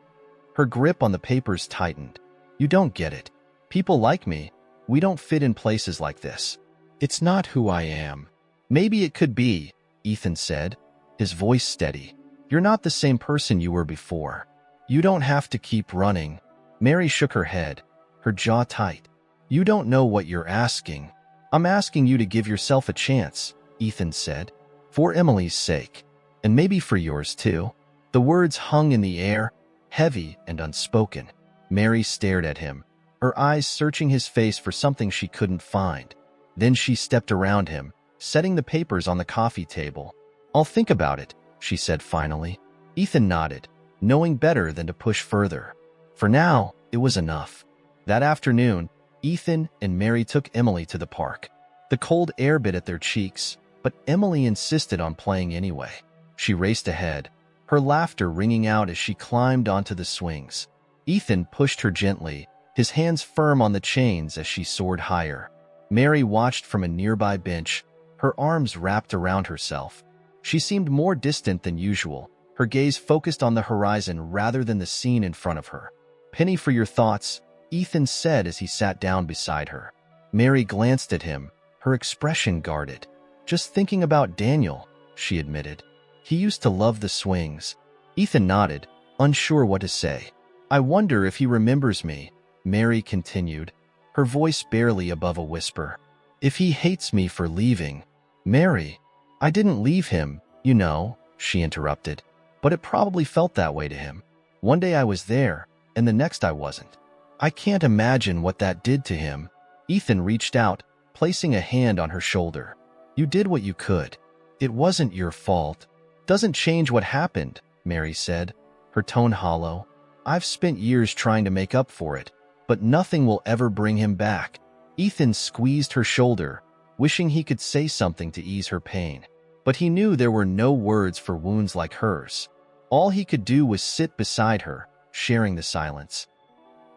A: Her grip on the papers tightened. "You don't get it. People like me, we don't fit in places like this. It's not who I am." "Maybe it could be," Ethan said, his voice steady. "You're not the same person you were before. You don't have to keep running." Mary shook her head, her jaw tight. "You don't know what you're asking." "I'm asking you to give yourself a chance," Ethan said. "For Emily's sake. And maybe for yours too." The words hung in the air, heavy and unspoken. Mary stared at him, her eyes searching his face for something she couldn't find. Then she stepped around him, setting the papers on the coffee table. "I'll think about it," she said finally. Ethan nodded, knowing better than to push further. For now, it was enough. That afternoon, Ethan and Mary took Emily to the park. The cold air bit at their cheeks, but Emily insisted on playing anyway. She raced ahead, her laughter ringing out as she climbed onto the swings. Ethan pushed her gently, his hands firm on the chains as she soared higher. Mary watched from a nearby bench, her arms wrapped around herself. She seemed more distant than usual, her gaze focused on the horizon rather than the scene in front of her. "Penny for your thoughts," Ethan said as he sat down beside her. Mary glanced at him, her expression guarded. "Just thinking about Daniel," she admitted. "He used to love the swings." Ethan nodded, unsure what to say. "I wonder if he remembers me," Mary continued, her voice barely above a whisper. "If he hates me for leaving." "Mary, I didn't leave him, you know," she interrupted. "But it probably felt that way to him. One day I was there, and the next I wasn't. I can't imagine what that did to him." Ethan reached out, placing a hand on her shoulder. "You did what you could. It wasn't your fault." "Doesn't change what happened," Mary said, her tone hollow. "I've spent years trying to make up for it, but nothing will ever bring him back." Ethan squeezed her shoulder, wishing he could say something to ease her pain. But he knew there were no words for wounds like hers. All he could do was sit beside her, sharing the silence.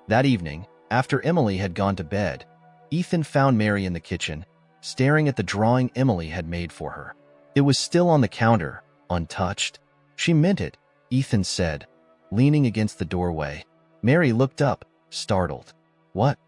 A: That evening, after Emily had gone to bed, Ethan found Mary in the kitchen, staring at the drawing Emily had made for her. It was still on the counter, untouched. "She meant it," Ethan said, leaning against the doorway. Mary looked up, startled. "What?"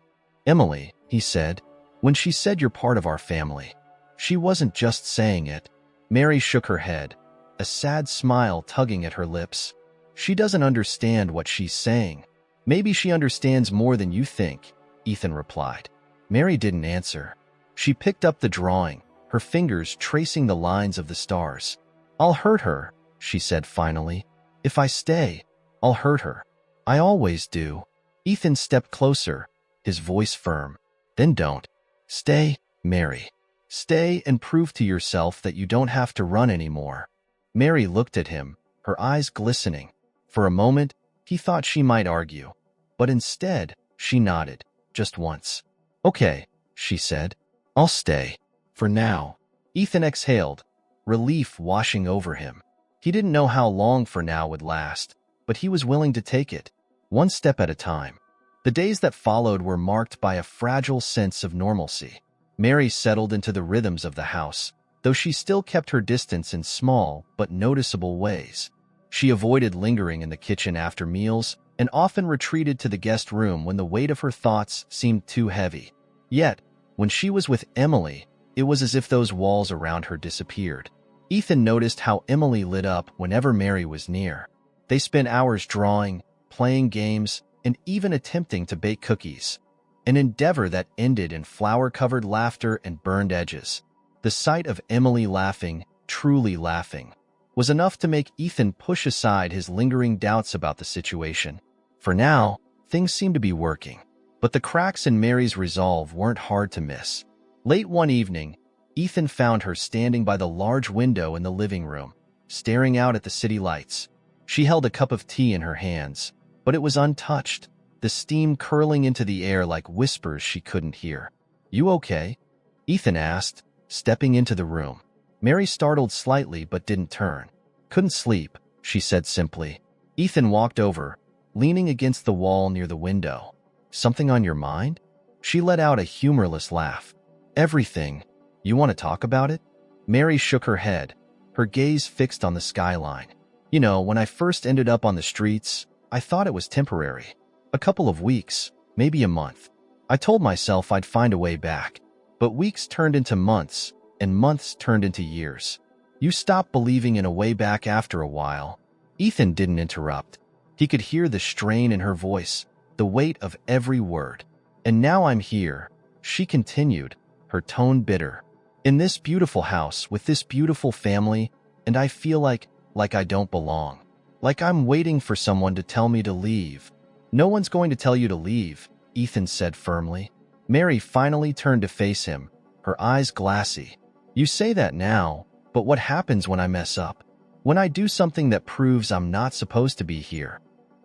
A: "Emily," he said, "when she said you're part of our family, she wasn't just saying it." Mary shook her head, a sad smile tugging at her lips. "She doesn't understand what she's saying." "Maybe she understands more than you think," Ethan replied. Mary didn't answer. She picked up the drawing, her fingers tracing the lines of the stars. "I'll hurt her," she said finally. "If I stay, I'll hurt her. I always do." Ethan stepped closer, his voice firm. "Then don't. Stay, Mary. Stay and prove to yourself that you don't have to run anymore." Mary looked at him, her eyes glistening. For a moment, he thought she might argue, but instead, she nodded, just once. "Okay," she said. "I'll stay. For now." Ethan exhaled, relief washing over him. He didn't know how long for now would last, but he was willing to take it, one step at a time. The days that followed were marked by a fragile sense of normalcy. Mary settled into the rhythms of the house, though she still kept her distance in small but noticeable ways. She avoided lingering in the kitchen after meals and often retreated to the guest room when the weight of her thoughts seemed too heavy. Yet, when she was with Emily, it was as if those walls around her disappeared. Ethan noticed how Emily lit up whenever Mary was near. They spent hours drawing, playing games, and even attempting to bake cookies, an endeavor that ended in flour-covered laughter and burned edges. The sight of Emily laughing, truly laughing, was enough to make Ethan push aside his lingering doubts about the situation. For now, things seemed to be working, but the cracks in Mary's resolve weren't hard to miss. Late one evening, Ethan found her standing by the large window in the living room, staring out at the city lights. She held a cup of tea in her hands, but it was untouched, the steam curling into the air like whispers she couldn't hear. "You okay?" Ethan asked, stepping into the room. Mary startled slightly but didn't turn. "Couldn't sleep," she said simply. Ethan walked over, leaning against the wall near the window. "Something on your mind?" She let out a humorless laugh. "Everything. You want to talk about it?" Mary shook her head, her gaze fixed on the skyline. "You know, when I first ended up on the streets, I thought it was temporary. A couple of weeks, maybe a month. I told myself I'd find a way back. But weeks turned into months, and months turned into years. You stopped believing in a way back after a while." Ethan didn't interrupt. He could hear the strain in her voice, the weight of every word. "And now I'm here," she continued, her tone bitter. "In this beautiful house with this beautiful family, and I feel like I don't belong. Like I'm waiting for someone to tell me to leave." "No one's going to tell you to leave," Ethan said firmly. Mary finally turned to face him, her eyes glassy. "You say that now, but what happens when I mess up? When I do something that proves I'm not supposed to be here?"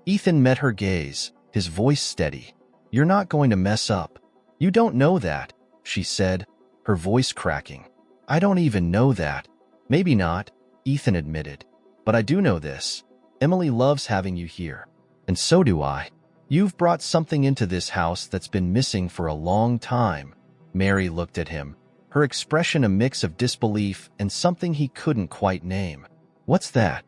A: Ethan met her gaze, his voice steady. "You're not going to mess up. You don't know that," she said, her voice cracking. "I don't even know that." "Maybe not," Ethan admitted. "But I do know this. Emily loves having you here. And so do I. You've brought something into this house that's been missing for a long time." Mary looked at him, her expression a mix of disbelief and something he couldn't quite name. "What's that?"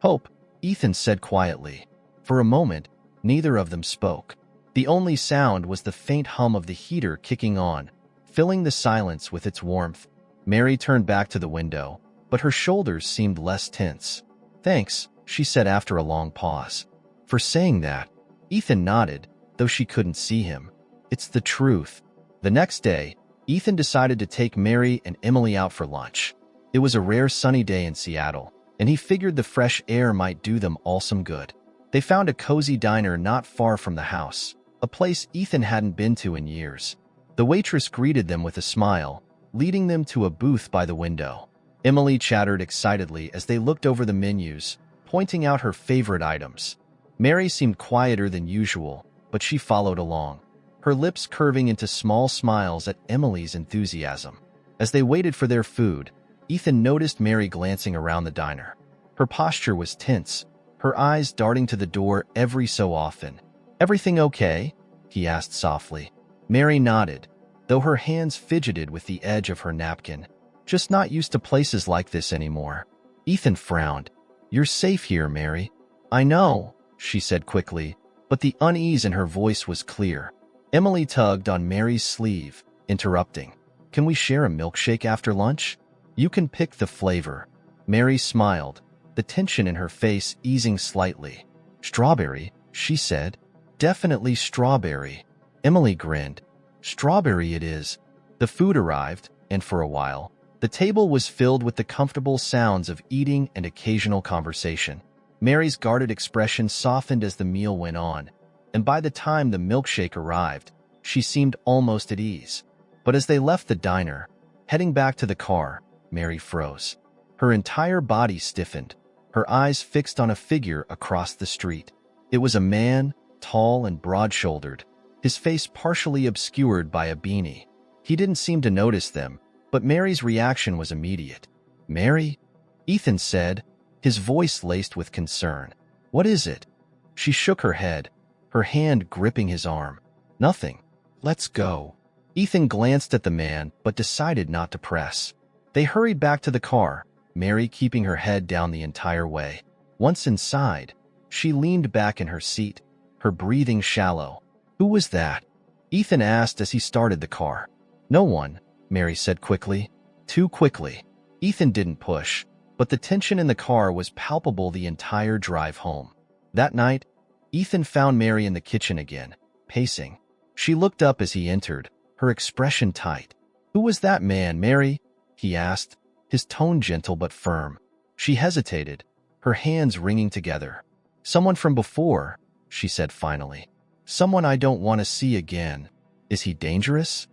A: "Hope," Ethan said quietly. For a moment, neither of them spoke. The only sound was the faint hum of the heater kicking on, filling the silence with its warmth. Mary turned back to the window, but her shoulders seemed less tense. "Thanks," she said after a long pause. "For saying that." Ethan nodded, though she couldn't see him. "It's the truth." The next day, Ethan decided to take Mary and Emily out for lunch. It was a rare sunny day in Seattle, and he figured the fresh air might do them all some good. They found a cozy diner not far from the house, a place Ethan hadn't been to in years. The waitress greeted them with a smile, leading them to a booth by the window. Emily chattered excitedly as they looked over the menus, pointing out her favorite items. Mary seemed quieter than usual, but she followed along, her lips curving into small smiles at Emily's enthusiasm. As they waited for their food, Ethan noticed Mary glancing around the diner. Her posture was tense, her eyes darting to the door every so often. "Everything okay?" he asked softly. Mary nodded, though her hands fidgeted with the edge of her napkin. "Just not used to places like this anymore." Ethan frowned. "You're safe here, Mary." "I know," she said quickly, but the unease in her voice was clear. Emily tugged on Mary's sleeve, interrupting. "Can we share a milkshake after lunch? You can pick the flavor." Mary smiled, the tension in her face easing slightly. "Strawberry," she said. "Definitely strawberry." Emily grinned. "Strawberry it is." The food arrived, and for a while, the table was filled with the comfortable sounds of eating and occasional conversation. Mary's guarded expression softened as the meal went on, and by the time the milkshake arrived, she seemed almost at ease. But as they left the diner, heading back to the car, Mary froze. Her entire body stiffened, her eyes fixed on a figure across the street. It was a man, tall and broad-shouldered, his face partially obscured by a beanie. He didn't seem to notice them, but Mary's reaction was immediate. "Mary?" Ethan said, his voice laced with concern. "What is it?" She shook her head, her hand gripping his arm. "Nothing. Let's go." Ethan glanced at the man, but decided not to press. They hurried back to the car, Mary keeping her head down the entire way. Once inside, she leaned back in her seat, her breathing shallow. "Who was that?" Ethan asked as he started the car. "No one," Mary said quickly. Too quickly. Ethan didn't push, but the tension in the car was palpable the entire drive home. That night, Ethan found Mary in the kitchen again, pacing. She looked up as he entered, her expression tight. "Who was that man, Mary?" he asked, his tone gentle but firm. She hesitated, her hands wringing together. "Someone from before," she said finally. "Someone I don't want to see again. Is he dangerous?"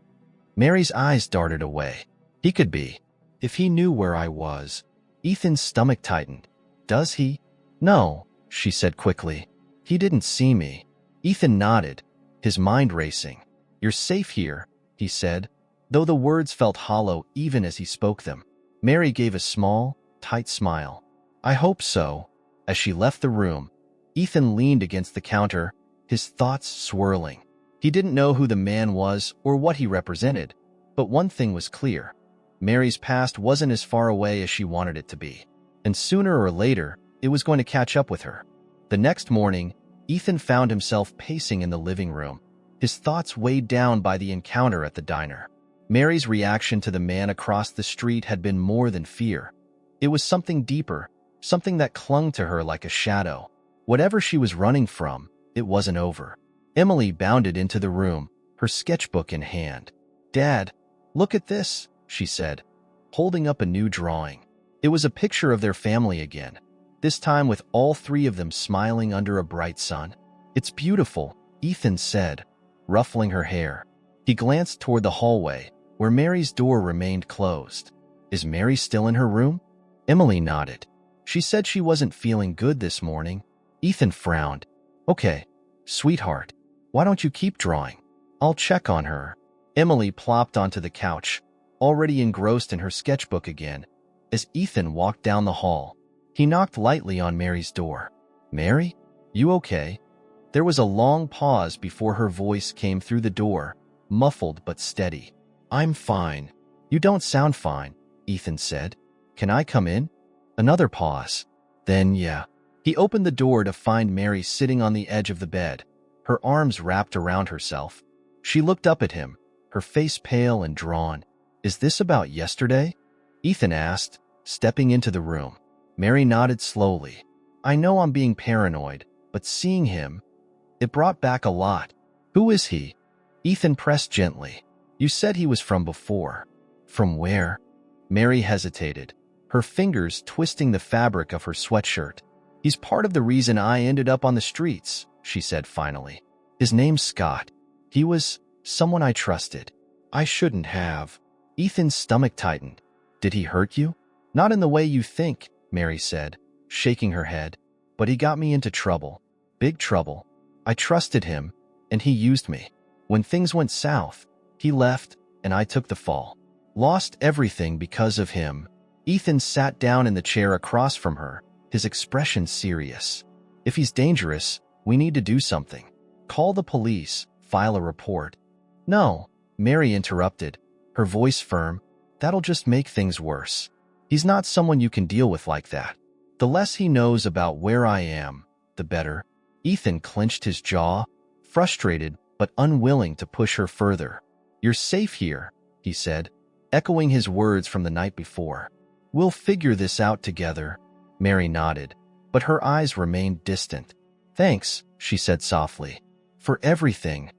A: Mary's eyes darted away. "He could be. If he knew where I was." Ethan's stomach tightened. "Does he?" "No," she said quickly. "He didn't see me." Ethan nodded, his mind racing. "You're safe here," he said, though the words felt hollow even as he spoke them. Mary gave a small, tight smile. "I hope so." As she left the room, Ethan leaned against the counter, his thoughts swirling. He didn't know who the man was or what he represented, but one thing was clear. Mary's past wasn't as far away as she wanted it to be, and sooner or later, it was going to catch up with her. The next morning, Ethan found himself pacing in the living room, his thoughts weighed down by the encounter at the diner. Mary's reaction to the man across the street had been more than fear. It was something deeper, something that clung to her like a shadow. Whatever she was running from, it wasn't over. Emily bounded into the room, her sketchbook in hand. "Dad, look at this," she said, holding up a new drawing. It was a picture of their family again, this time with all three of them smiling under a bright sun. "It's beautiful," Ethan said, ruffling her hair. He glanced toward the hallway, where Mary's door remained closed. "Is Mary still in her room?" Emily nodded. "She said she wasn't feeling good this morning." Ethan frowned. "Okay, sweetheart, why don't you keep drawing? I'll check on her." Emily plopped onto the couch, already engrossed in her sketchbook again, as Ethan walked down the hall. He knocked lightly on Mary's door. "Mary, you okay?" There was a long pause before her voice came through the door, muffled but steady. "I'm fine." "You don't sound fine," Ethan said. "Can I come in?" Another pause. Then, yeah. He opened the door to find Mary sitting on the edge of the bed, her arms wrapped around herself. She looked up at him, her face pale and drawn. "Is this about yesterday?" Ethan asked, stepping into the room. Mary nodded slowly. "I know I'm being paranoid, but seeing him, it brought back a lot." "Who is he?" Ethan pressed gently. "You said he was from before." "From where?" Mary hesitated, her fingers twisting the fabric of her sweatshirt. "He's part of the reason I ended up on the streets," she said finally. "His name's Scott. He was someone I trusted. I shouldn't have." Ethan's stomach tightened. "Did he hurt you?" "Not in the way you think," Mary said, shaking her head. "But he got me into trouble. Big trouble. I trusted him, and he used me. When things went south, he left, and I took the fall. Lost everything because of him." Ethan sat down in the chair across from her, his expression serious. If he's dangerous, we need to do something. Call the police, file a report. No, Mary interrupted, her voice firm. That'll just make things worse. He's not someone you can deal with like that. The less he knows about where I am, the better. Ethan clenched his jaw, frustrated but unwilling to push her further. You're safe here, he said, echoing his words from the night before. We'll figure this out together. Mary nodded, but her eyes remained distant. Thanks, she said softly, for everything.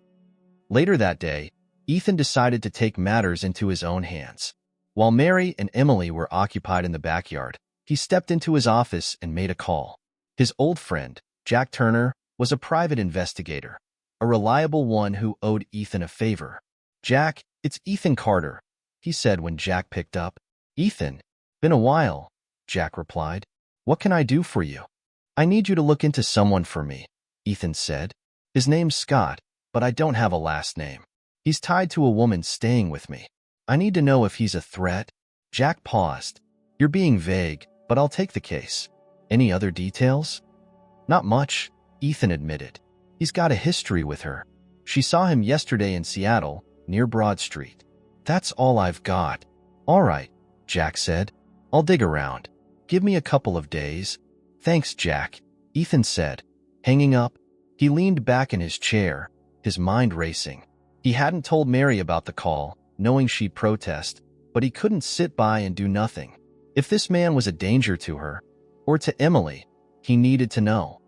A: Later that day, Ethan decided to take matters into his own hands. While Mary and Emily were occupied in the backyard, he stepped into his office and made a call. His old friend, Jack Turner, was a private investigator, a reliable one who owed Ethan a favor. Jack, it's Ethan Carter, he said when Jack picked up. Ethan, been a while, Jack replied. What can I do for you? I need you to look into someone for me, Ethan said. His name's Scott, but I don't have a last name. He's tied to a woman staying with me. I need to know if he's a threat. Jack paused. You're being vague, but I'll take the case. Any other details? Not much, Ethan admitted. He's got a history with her. She saw him yesterday in Seattle, near Broad Street. That's all I've got. All right, Jack said. I'll dig around. Give me a couple of days. Thanks, Jack, Ethan said. Hanging up, he leaned back in his chair, his mind racing. He hadn't told Mary about the call, knowing she'd protest, but he couldn't sit by and do nothing. If this man was a danger to her, or to Emily, he needed to know.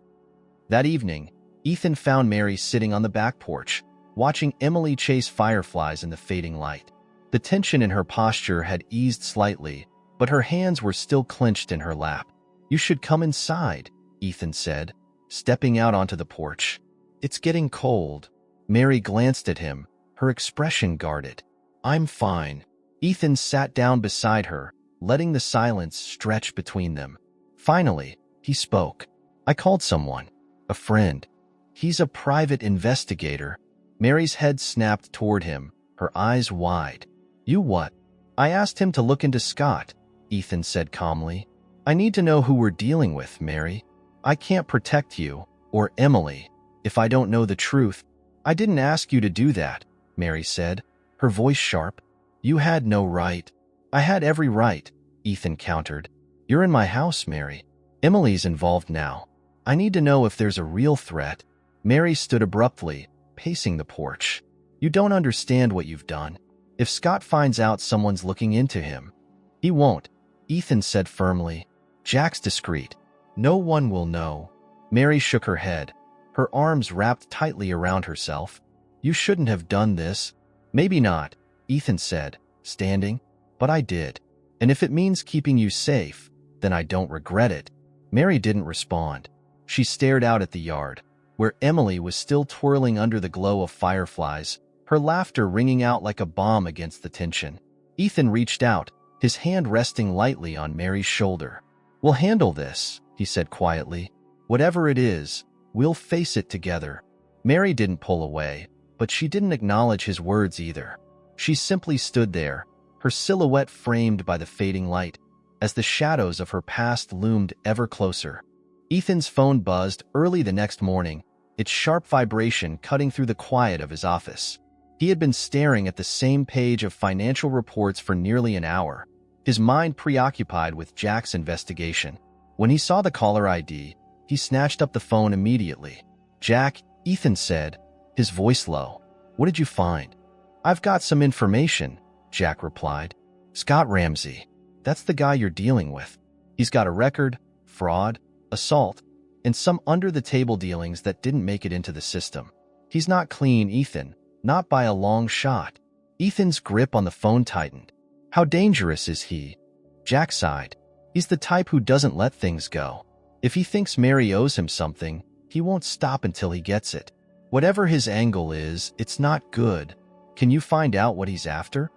A: That evening, Ethan found Mary sitting on the back porch, watching Emily chase fireflies in the fading light. The tension in her posture had eased slightly, but her hands were still clenched in her lap. You should come inside, Ethan said, stepping out onto the porch. It's getting cold. Mary glanced at him, her expression guarded. I'm fine. Ethan sat down beside her, letting the silence stretch between them. Finally, he spoke. I called someone. A friend. He's a private investigator. Mary's head snapped toward him, her eyes wide. You what? I asked him to look into Scott, Ethan said calmly. I need to know who we're dealing with, Mary. I can't protect you, or Emily, if I don't know the truth. I didn't ask you to do that, Mary said, her voice sharp. You had no right. I had every right, Ethan countered. You're in my house, Mary. Emily's involved now. I need to know if there's a real threat. Mary stood abruptly, pacing the porch. You don't understand what you've done. If Scott finds out someone's looking into him, he won't, Ethan said firmly. Jack's discreet. No one will know. Mary shook her head, her arms wrapped tightly around herself. You shouldn't have done this. Maybe not, Ethan said, standing, but I did. And if it means keeping you safe, then I don't regret it. Mary didn't respond. She stared out at the yard, where Emily was still twirling under the glow of fireflies, her laughter ringing out like a bomb against the tension. Ethan reached out, his hand resting lightly on Mary's shoulder. We'll handle this, he said quietly. Whatever it is, we'll face it together. Mary didn't pull away, but she didn't acknowledge his words either. She simply stood there, her silhouette framed by the fading light, as the shadows of her past loomed ever closer. Ethan's phone buzzed early the next morning, its sharp vibration cutting through the quiet of his office. He had been staring at the same page of financial reports for nearly an hour, his mind preoccupied with Jack's investigation. When he saw the caller ID, he snatched up the phone immediately. Jack, Ethan said, his voice low. What did you find? I've got some information, Jack replied. Scott Ramsey. That's the guy you're dealing with. He's got a record, fraud, assault, and some under-the-table dealings that didn't make it into the system. He's not clean, Ethan. Not by a long shot. Ethan's grip on the phone tightened. How dangerous is he? Jack sighed. He's the type who doesn't let things go. If he thinks Mary owes him something, he won't stop until he gets it. Whatever his angle is, it's not good. Can you find out what he's after?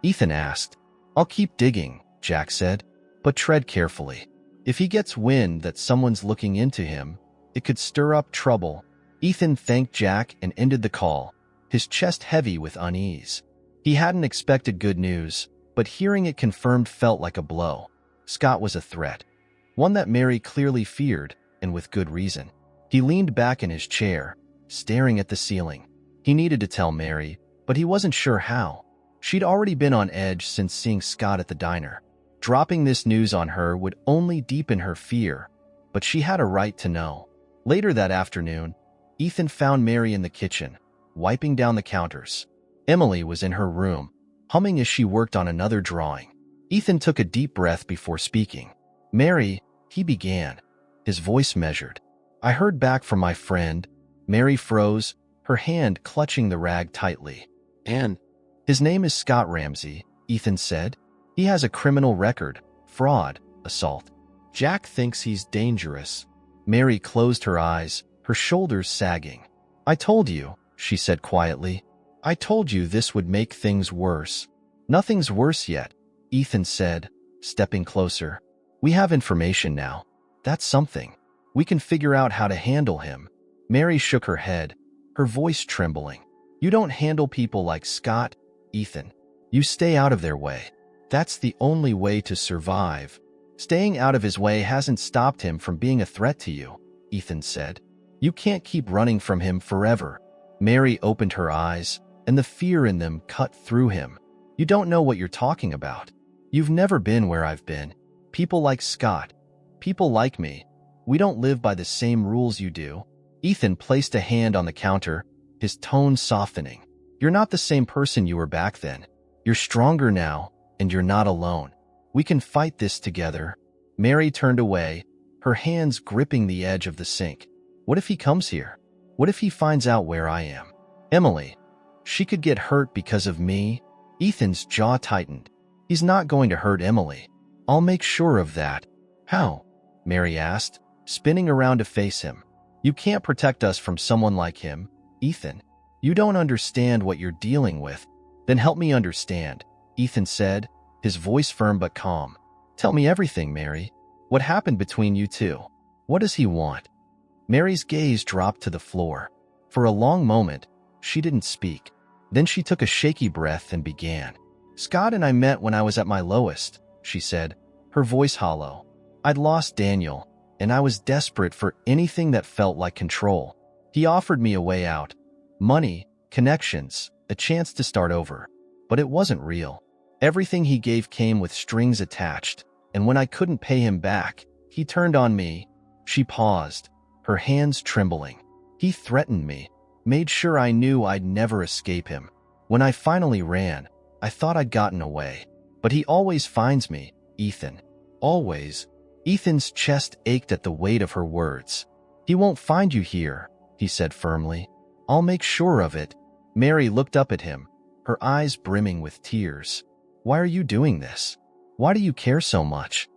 A: Ethan asked. I'll keep digging, Jack said, but tread carefully. If he gets wind that someone's looking into him, it could stir up trouble. Ethan thanked Jack and ended the call, his chest heavy with unease. He hadn't expected good news, but hearing it confirmed felt like a blow. Scott was a threat, one that Mary clearly feared, and with good reason. He leaned back in his chair, staring at the ceiling. He needed to tell Mary, but he wasn't sure how. She'd already been on edge since seeing Scott at the diner. Dropping this news on her would only deepen her fear, but she had a right to know. Later that afternoon, Ethan found Mary in the kitchen, wiping down the counters. Emily was in her room, humming as she worked on another drawing. Ethan took a deep breath before speaking. "Mary," he began, his voice measured. "I heard back from my friend." Mary froze, her hand clutching the rag tightly. "And his name is Scott Ramsey," Ethan said. "He has a criminal record, fraud, assault. Jack thinks he's dangerous." Mary closed her eyes, her shoulders sagging. "I told you," she said quietly. "I told you this would make things worse." "Nothing's worse yet," Ethan said, stepping closer. "We have information now. That's something. We can figure out how to handle him." Mary shook her head, her voice trembling. "You don't handle people like Scott, Ethan. You stay out of their way. That's the only way to survive." "Staying out of his way hasn't stopped him from being a threat to you," Ethan said. "You can't keep running from him forever." Mary opened her eyes, and the fear in them cut through him. "You don't know what you're talking about. You've never been where I've been. People like Scott, people like me, we don't live by the same rules you do." Ethan placed a hand on the counter, his tone softening. "You're not the same person you were back then. You're stronger now, and you're not alone. We can fight this together." Mary turned away, her hands gripping the edge of the sink. "What if he comes here? What if he finds out where I am? Emily, she could get hurt because of me." Ethan's jaw tightened. "He's not going to hurt Emily. I'll make sure of that." "How?" Mary asked, spinning around to face him. "You can't protect us from someone like him, Ethan. You don't understand what you're dealing with." "Then help me understand," Ethan said, his voice firm but calm. "Tell me everything, Mary. What happened between you two? What does he want?" Mary's gaze dropped to the floor. For a long moment, she didn't speak. Then she took a shaky breath and began. "Scott and I met when I was at my lowest," she said, her voice hollow. "I'd lost Daniel, and I was desperate for anything that felt like control. He offered me a way out. Money, connections, a chance to start over. But it wasn't real. Everything he gave came with strings attached, and when I couldn't pay him back, he turned on me." She paused, her hands trembling. "He threatened me, made sure I knew I'd never escape him. When I finally ran, I thought I'd gotten away. But he always finds me, Ethan. Always." Ethan's chest ached at the weight of her words. "He won't find you here," he said firmly. "I'll make sure of it." Mary looked up at him, her eyes brimming with tears. "Why are you doing this? Why do you care so much?"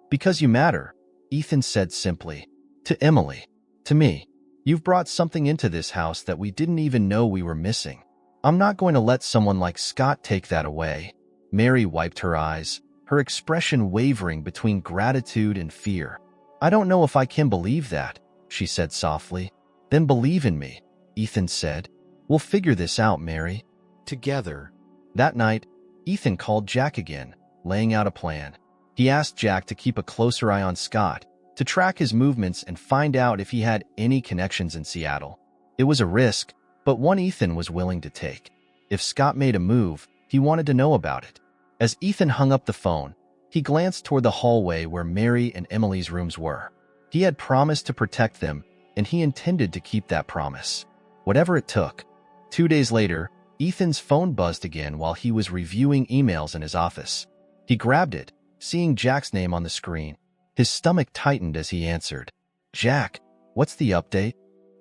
A: "Because you matter," Ethan said simply. "To Emily. To me. You've brought something into this house that we didn't even know we were missing. I'm not going to let someone like Scott take that away." Mary wiped her eyes, her expression wavering between gratitude and fear. "I don't know if I can believe that," she said softly. "Then believe in me," Ethan said. "We'll figure this out, Mary. Together." That night, Ethan called Jack again, laying out a plan. He asked Jack to keep a closer eye on Scott, to track his movements and find out if he had any connections in Seattle. It was a risk, but one Ethan was willing to take. If Scott made a move, he wanted to know about it. As Ethan hung up the phone, he glanced toward the hallway where Mary and Emily's rooms were. He had promised to protect them, and he intended to keep that promise, whatever it took. 2 days later, Ethan's phone buzzed again while he was reviewing emails in his office. He grabbed it, seeing Jack's name on the screen. His stomach tightened as he answered. "Jack, what's the update?"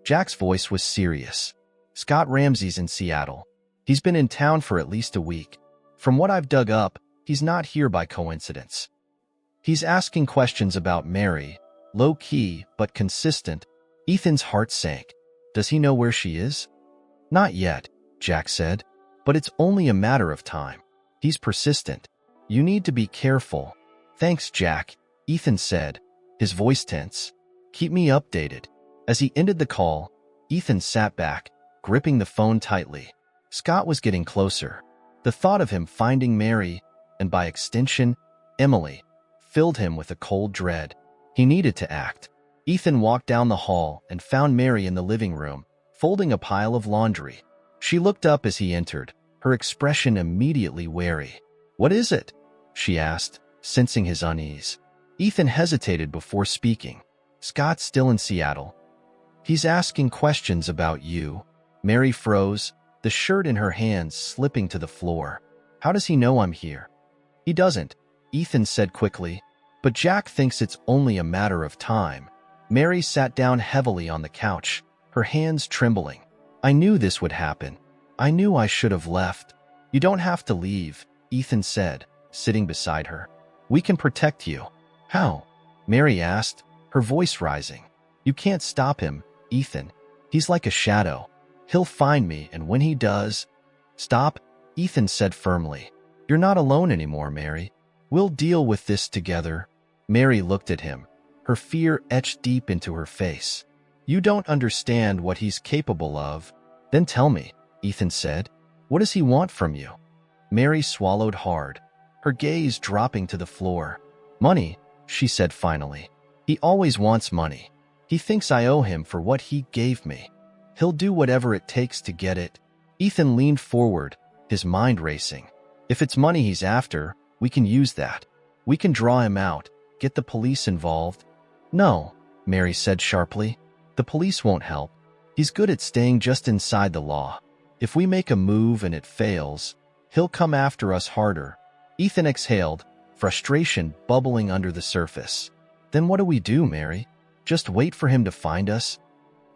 A: Jack's voice was serious. "Scott Ramsey's in Seattle. He's been in town for at least a week. From what I've dug up, he's not here by coincidence. He's asking questions about Mary, low-key but consistent." Ethan's heart sank. "Does he know where she is?" "Not yet," Jack said, "but it's only a matter of time. He's persistent. You need to be careful." "Thanks, Jack," Ethan said, his voice tense. "Keep me updated." As he ended the call, Ethan sat back, gripping the phone tightly. Scott was getting closer. The thought of him finding Mary, and by extension, Emily, filled him with a cold dread. He needed to act. Ethan walked down the hall and found Mary in the living room, folding a pile of laundry. She looked up as he entered, her expression immediately wary. "What is it?" she asked, sensing his unease. Ethan hesitated before speaking. "Scott's still in Seattle. He's asking questions about you." Mary froze, the shirt in her hands slipping to the floor. "How does he know I'm here?" "He doesn't," Ethan said quickly, "but Jack thinks it's only a matter of time." Mary sat down heavily on the couch, her hands trembling. "I knew this would happen. I knew I should have left." "You don't have to leave," Ethan said, sitting beside her. "We can protect you." "How?" Mary asked, her voice rising. "You can't stop him, Ethan. He's like a shadow. He'll find me, and when he does—" "Stop," Ethan said firmly. "You're not alone anymore, Mary. We'll deal with this together." Mary looked at him, her fear etched deep into her face. "You don't understand what he's capable of." "Then tell me," Ethan said. "What does he want from you?" Mary swallowed hard, her gaze dropping to the floor. "Money," she said finally. "He always wants money. He thinks I owe him for what he gave me. He'll do whatever it takes to get it." Ethan leaned forward, his mind racing. "If it's money he's after, we can use that. We can draw him out, get the police involved." "No," Mary said sharply. "The police won't help. He's good at staying just inside the law. If we make a move and it fails, he'll come after us harder." Ethan exhaled, frustration bubbling under the surface. "Then what do we do, Mary? Just wait for him to find us?"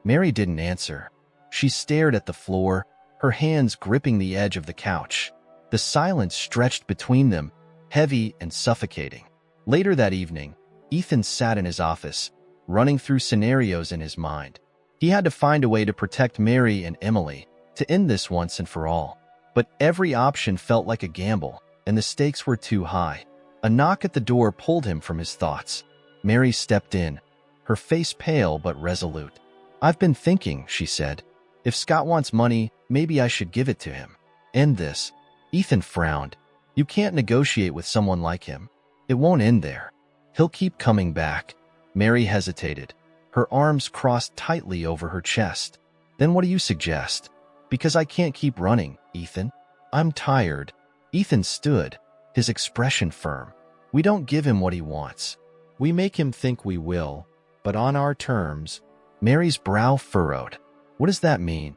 A: Mary didn't answer. She stared at the floor, her hands gripping the edge of the couch. The silence stretched between them, heavy and suffocating. Later that evening, Ethan sat in his office, running through scenarios in his mind. He had to find a way to protect Mary and Emily, to end this once and for all. But every option felt like a gamble, and the stakes were too high. A knock at the door pulled him from his thoughts. Mary stepped in, her face pale but resolute. "I've been thinking," she said. "If Scott wants money, maybe I should give it to him. End this." Ethan frowned. "You can't negotiate with someone like him. It won't end there. He'll keep coming back." Mary hesitated, her arms crossed tightly over her chest. "Then what do you suggest?" "Because I can't keep running, Ethan. I'm tired." Ethan stood, his expression firm. "We don't give him what he wants. We make him think we will, but on our terms." Mary's brow furrowed. "What does that mean?"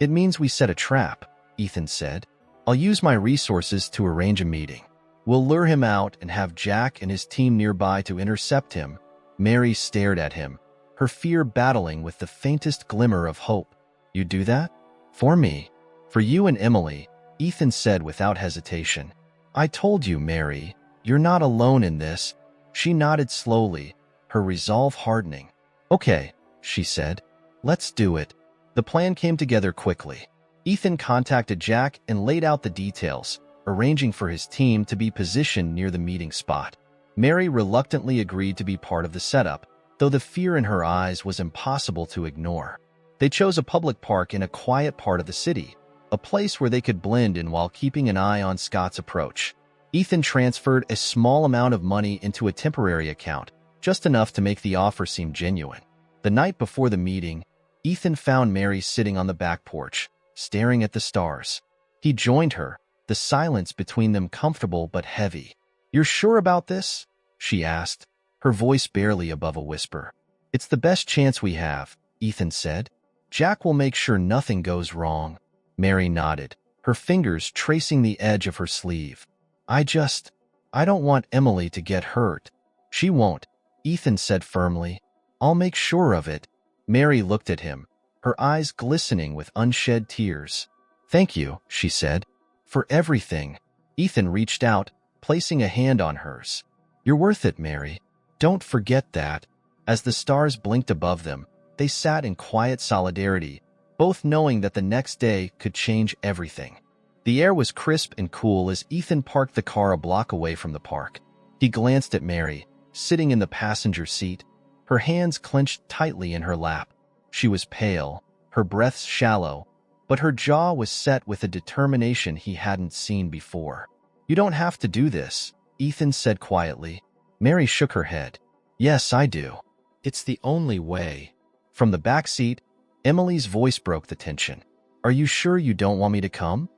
A: "It means we set a trap," Ethan said. "I'll use my resources to arrange a meeting. We'll lure him out and have Jack and his team nearby to intercept him." Mary stared at him, her fear battling with the faintest glimmer of hope. "You do that?" "For me. For you and Emily," Ethan said without hesitation. "I told you, Mary, you're not alone in this." She nodded slowly, her resolve hardening. "Okay," she said. "Let's do it." The plan came together quickly. Ethan contacted Jack and laid out the details, arranging for his team to be positioned near the meeting spot. Mary reluctantly agreed to be part of the setup, though the fear in her eyes was impossible to ignore. They chose a public park in a quiet part of the city, a place where they could blend in while keeping an eye on Scott's approach. Ethan transferred a small amount of money into a temporary account, just enough to make the offer seem genuine. The night before the meeting, Ethan found Mary sitting on the back porch, staring at the stars. He joined her, the silence between them comfortable but heavy. "You're sure about this?" she asked, her voice barely above a whisper. "It's the best chance we have," Ethan said. "Jack will make sure nothing goes wrong." Mary nodded, her fingers tracing the edge of her sleeve. I don't want Emily to get hurt." "She won't," Ethan said firmly. "I'll make sure of it." Mary looked at him, her eyes glistening with unshed tears. "Thank you," she said, "for everything." Ethan reached out, placing a hand on hers. "You're worth it, Mary. Don't forget that." As the stars blinked above them, they sat in quiet solidarity, both knowing that the next day could change everything. The air was crisp and cool as Ethan parked the car a block away from the park. He glanced at Mary, sitting in the passenger seat, her hands clenched tightly in her lap. She was pale, her breaths shallow, but her jaw was set with a determination he hadn't seen before. "You don't have to do this," Ethan said quietly. Mary shook her head. "Yes, I do. It's the only way. From the back seat, Emily's voice broke the tension. Are you sure you don't want me to come?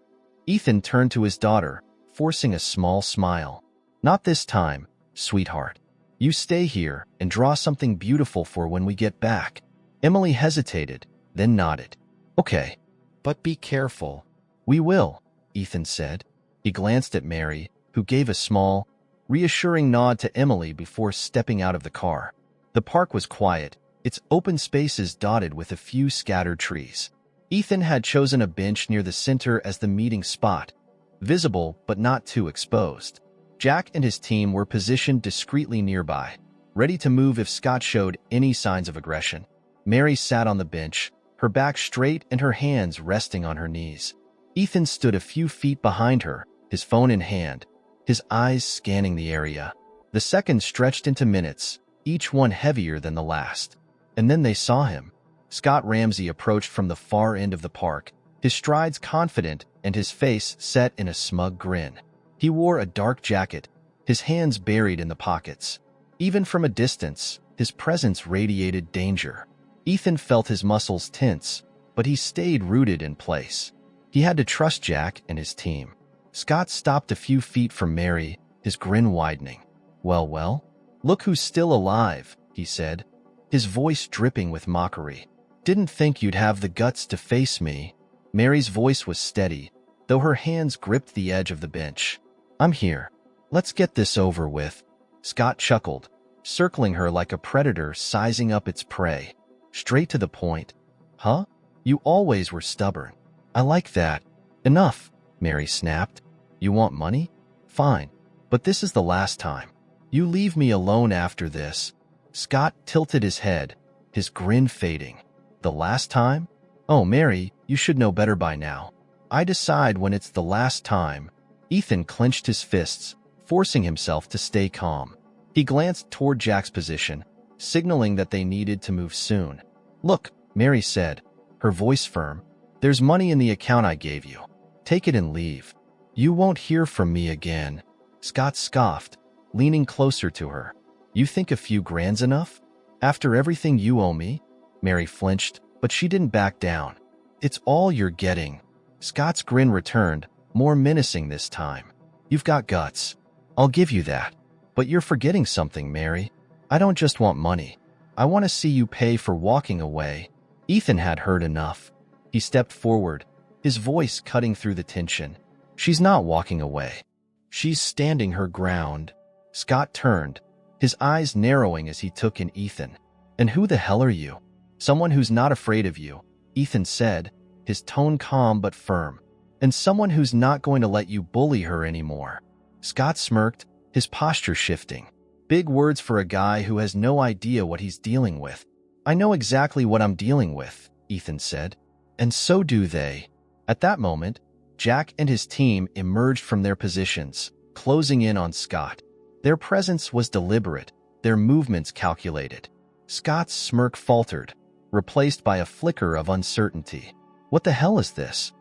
A: Ethan turned to his daughter, forcing a small smile. Not this time, sweetheart. You stay here and draw something beautiful for when we get back. Emily hesitated, then nodded. Okay, but be careful. We will, Ethan said. He glanced at Mary, who gave a small, reassuring nod to Emily before stepping out of the car. The park was quiet, its open spaces dotted with a few scattered trees. Ethan had chosen a bench near the center as the meeting spot, visible but not too exposed. Jack and his team were positioned discreetly nearby, ready to move if Scott showed any signs of aggression. Mary sat on the bench, her back straight and her hands resting on her knees. Ethan stood a few feet behind her, his phone in hand, his eyes scanning the area. The seconds stretched into minutes, each one heavier than the last. And then they saw him. Scott Ramsey approached from the far end of the park, his strides confident and his face set in a smug grin. He wore a dark jacket, his hands buried in the pockets. Even from a distance, his presence radiated danger. Ethan felt his muscles tense, but he stayed rooted in place. He had to trust Jack and his team. Scott stopped a few feet from Mary, his grin widening. Well, look who's still alive, he said, his voice dripping with mockery. Didn't think you'd have the guts to face me. Mary's voice was steady, though her hands gripped the edge of the bench. I'm here. Let's get this over with. Scott chuckled, circling her like a predator sizing up its prey. Straight to the point. Huh? You always were stubborn. I like that. Enough, Mary snapped. You want money? Fine, but this is the last time. You leave me alone after this. Scott tilted his head, his grin fading. The last time? Oh, Mary, you should know better by now. I decide when it's the last time. Ethan clenched his fists, forcing himself to stay calm. He glanced toward Jack's position, signaling that they needed to move soon. Look, Mary said, her voice firm. There's money in the account I gave you. Take it and leave. You won't hear from me again. Scott scoffed, leaning closer to her. You think a few grand's enough? After everything you owe me? Mary flinched, but she didn't back down. It's all you're getting. Scott's grin returned, more menacing this time. You've got guts. I'll give you that. But you're forgetting something, Mary. I don't just want money. I want to see you pay for walking away. Ethan had heard enough. He stepped forward, his voice cutting through the tension. She's not walking away. She's standing her ground. Scott turned, his eyes narrowing as he took in Ethan. And who the hell are you? Someone who's not afraid of you, Ethan said, his tone calm but firm. And someone who's not going to let you bully her anymore. Scott smirked, his posture shifting. Big words for a guy who has no idea what he's dealing with. I know exactly what I'm dealing with, Ethan said. And so do they. At that moment, Jack and his team emerged from their positions, closing in on Scott. Their presence was deliberate, their movements calculated. Scott's smirk faltered, replaced by a flicker of uncertainty. What the hell is this?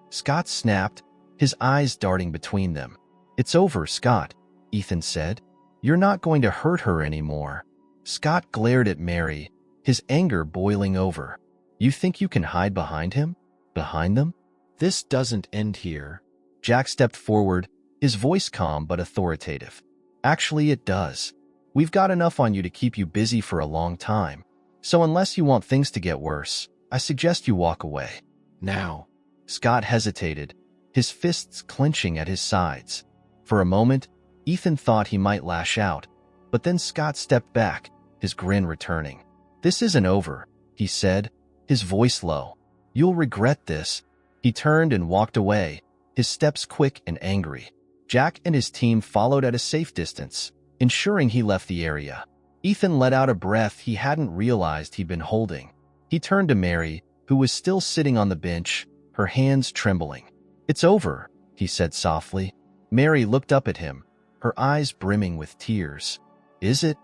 A: Scott snapped, his eyes darting between them. It's over, Scott, Ethan said. You're not going to hurt her anymore. Scott glared at Mary, his anger boiling over. You think you can hide behind him? Behind them? This doesn't end here. Jack stepped forward, his voice calm but authoritative. Actually, it does. We've got enough on you to keep you busy for a long time. So unless you want things to get worse, I suggest you walk away. Now. Scott hesitated, his fists clenching at his sides. For a moment, Ethan thought he might lash out, but then Scott stepped back, his grin returning. This isn't over, he said, his voice low. You'll regret this. He turned and walked away, his steps quick and angry. Jack and his team followed at a safe distance, ensuring he left the area. Ethan let out a breath he hadn't realized he'd been holding. He turned to Mary, who was still sitting on the bench, her hands trembling. It's over, he said softly. Mary looked up at him, her eyes brimming with tears. Is it?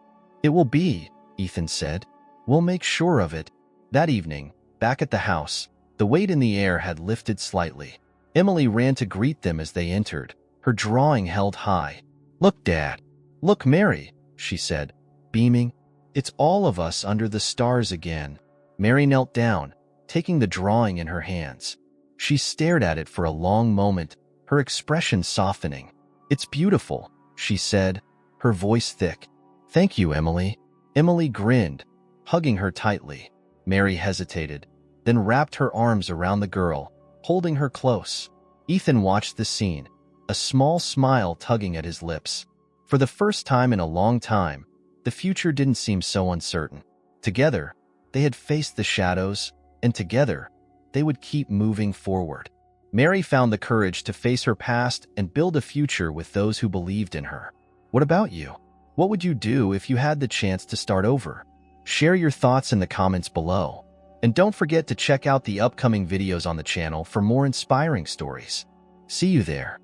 A: It will be, Ethan said. We'll make sure of it. That evening, back at the house, the weight in the air had lifted slightly. Emily ran to greet them as they entered, her drawing held high. Look, Dad. Look, Mary, she said, beaming. It's all of us under the stars again. Mary knelt down, taking the drawing in her hands. She stared at it for a long moment, her expression softening. "It's beautiful," she said, her voice thick. "Thank you, Emily." Emily grinned, hugging her tightly. Mary hesitated, then wrapped her arms around the girl, holding her close. Ethan watched the scene, a small smile tugging at his lips. For the first time in a long time, the future didn't seem so uncertain. Together, they had faced the shadows, and together, they would keep moving forward. Mary found the courage to face her past and build a future with those who believed in her. What about you? What would you do if you had the chance to start over? Share your thoughts in the comments below. And don't forget to check out the upcoming videos on the channel for more inspiring stories. See you there.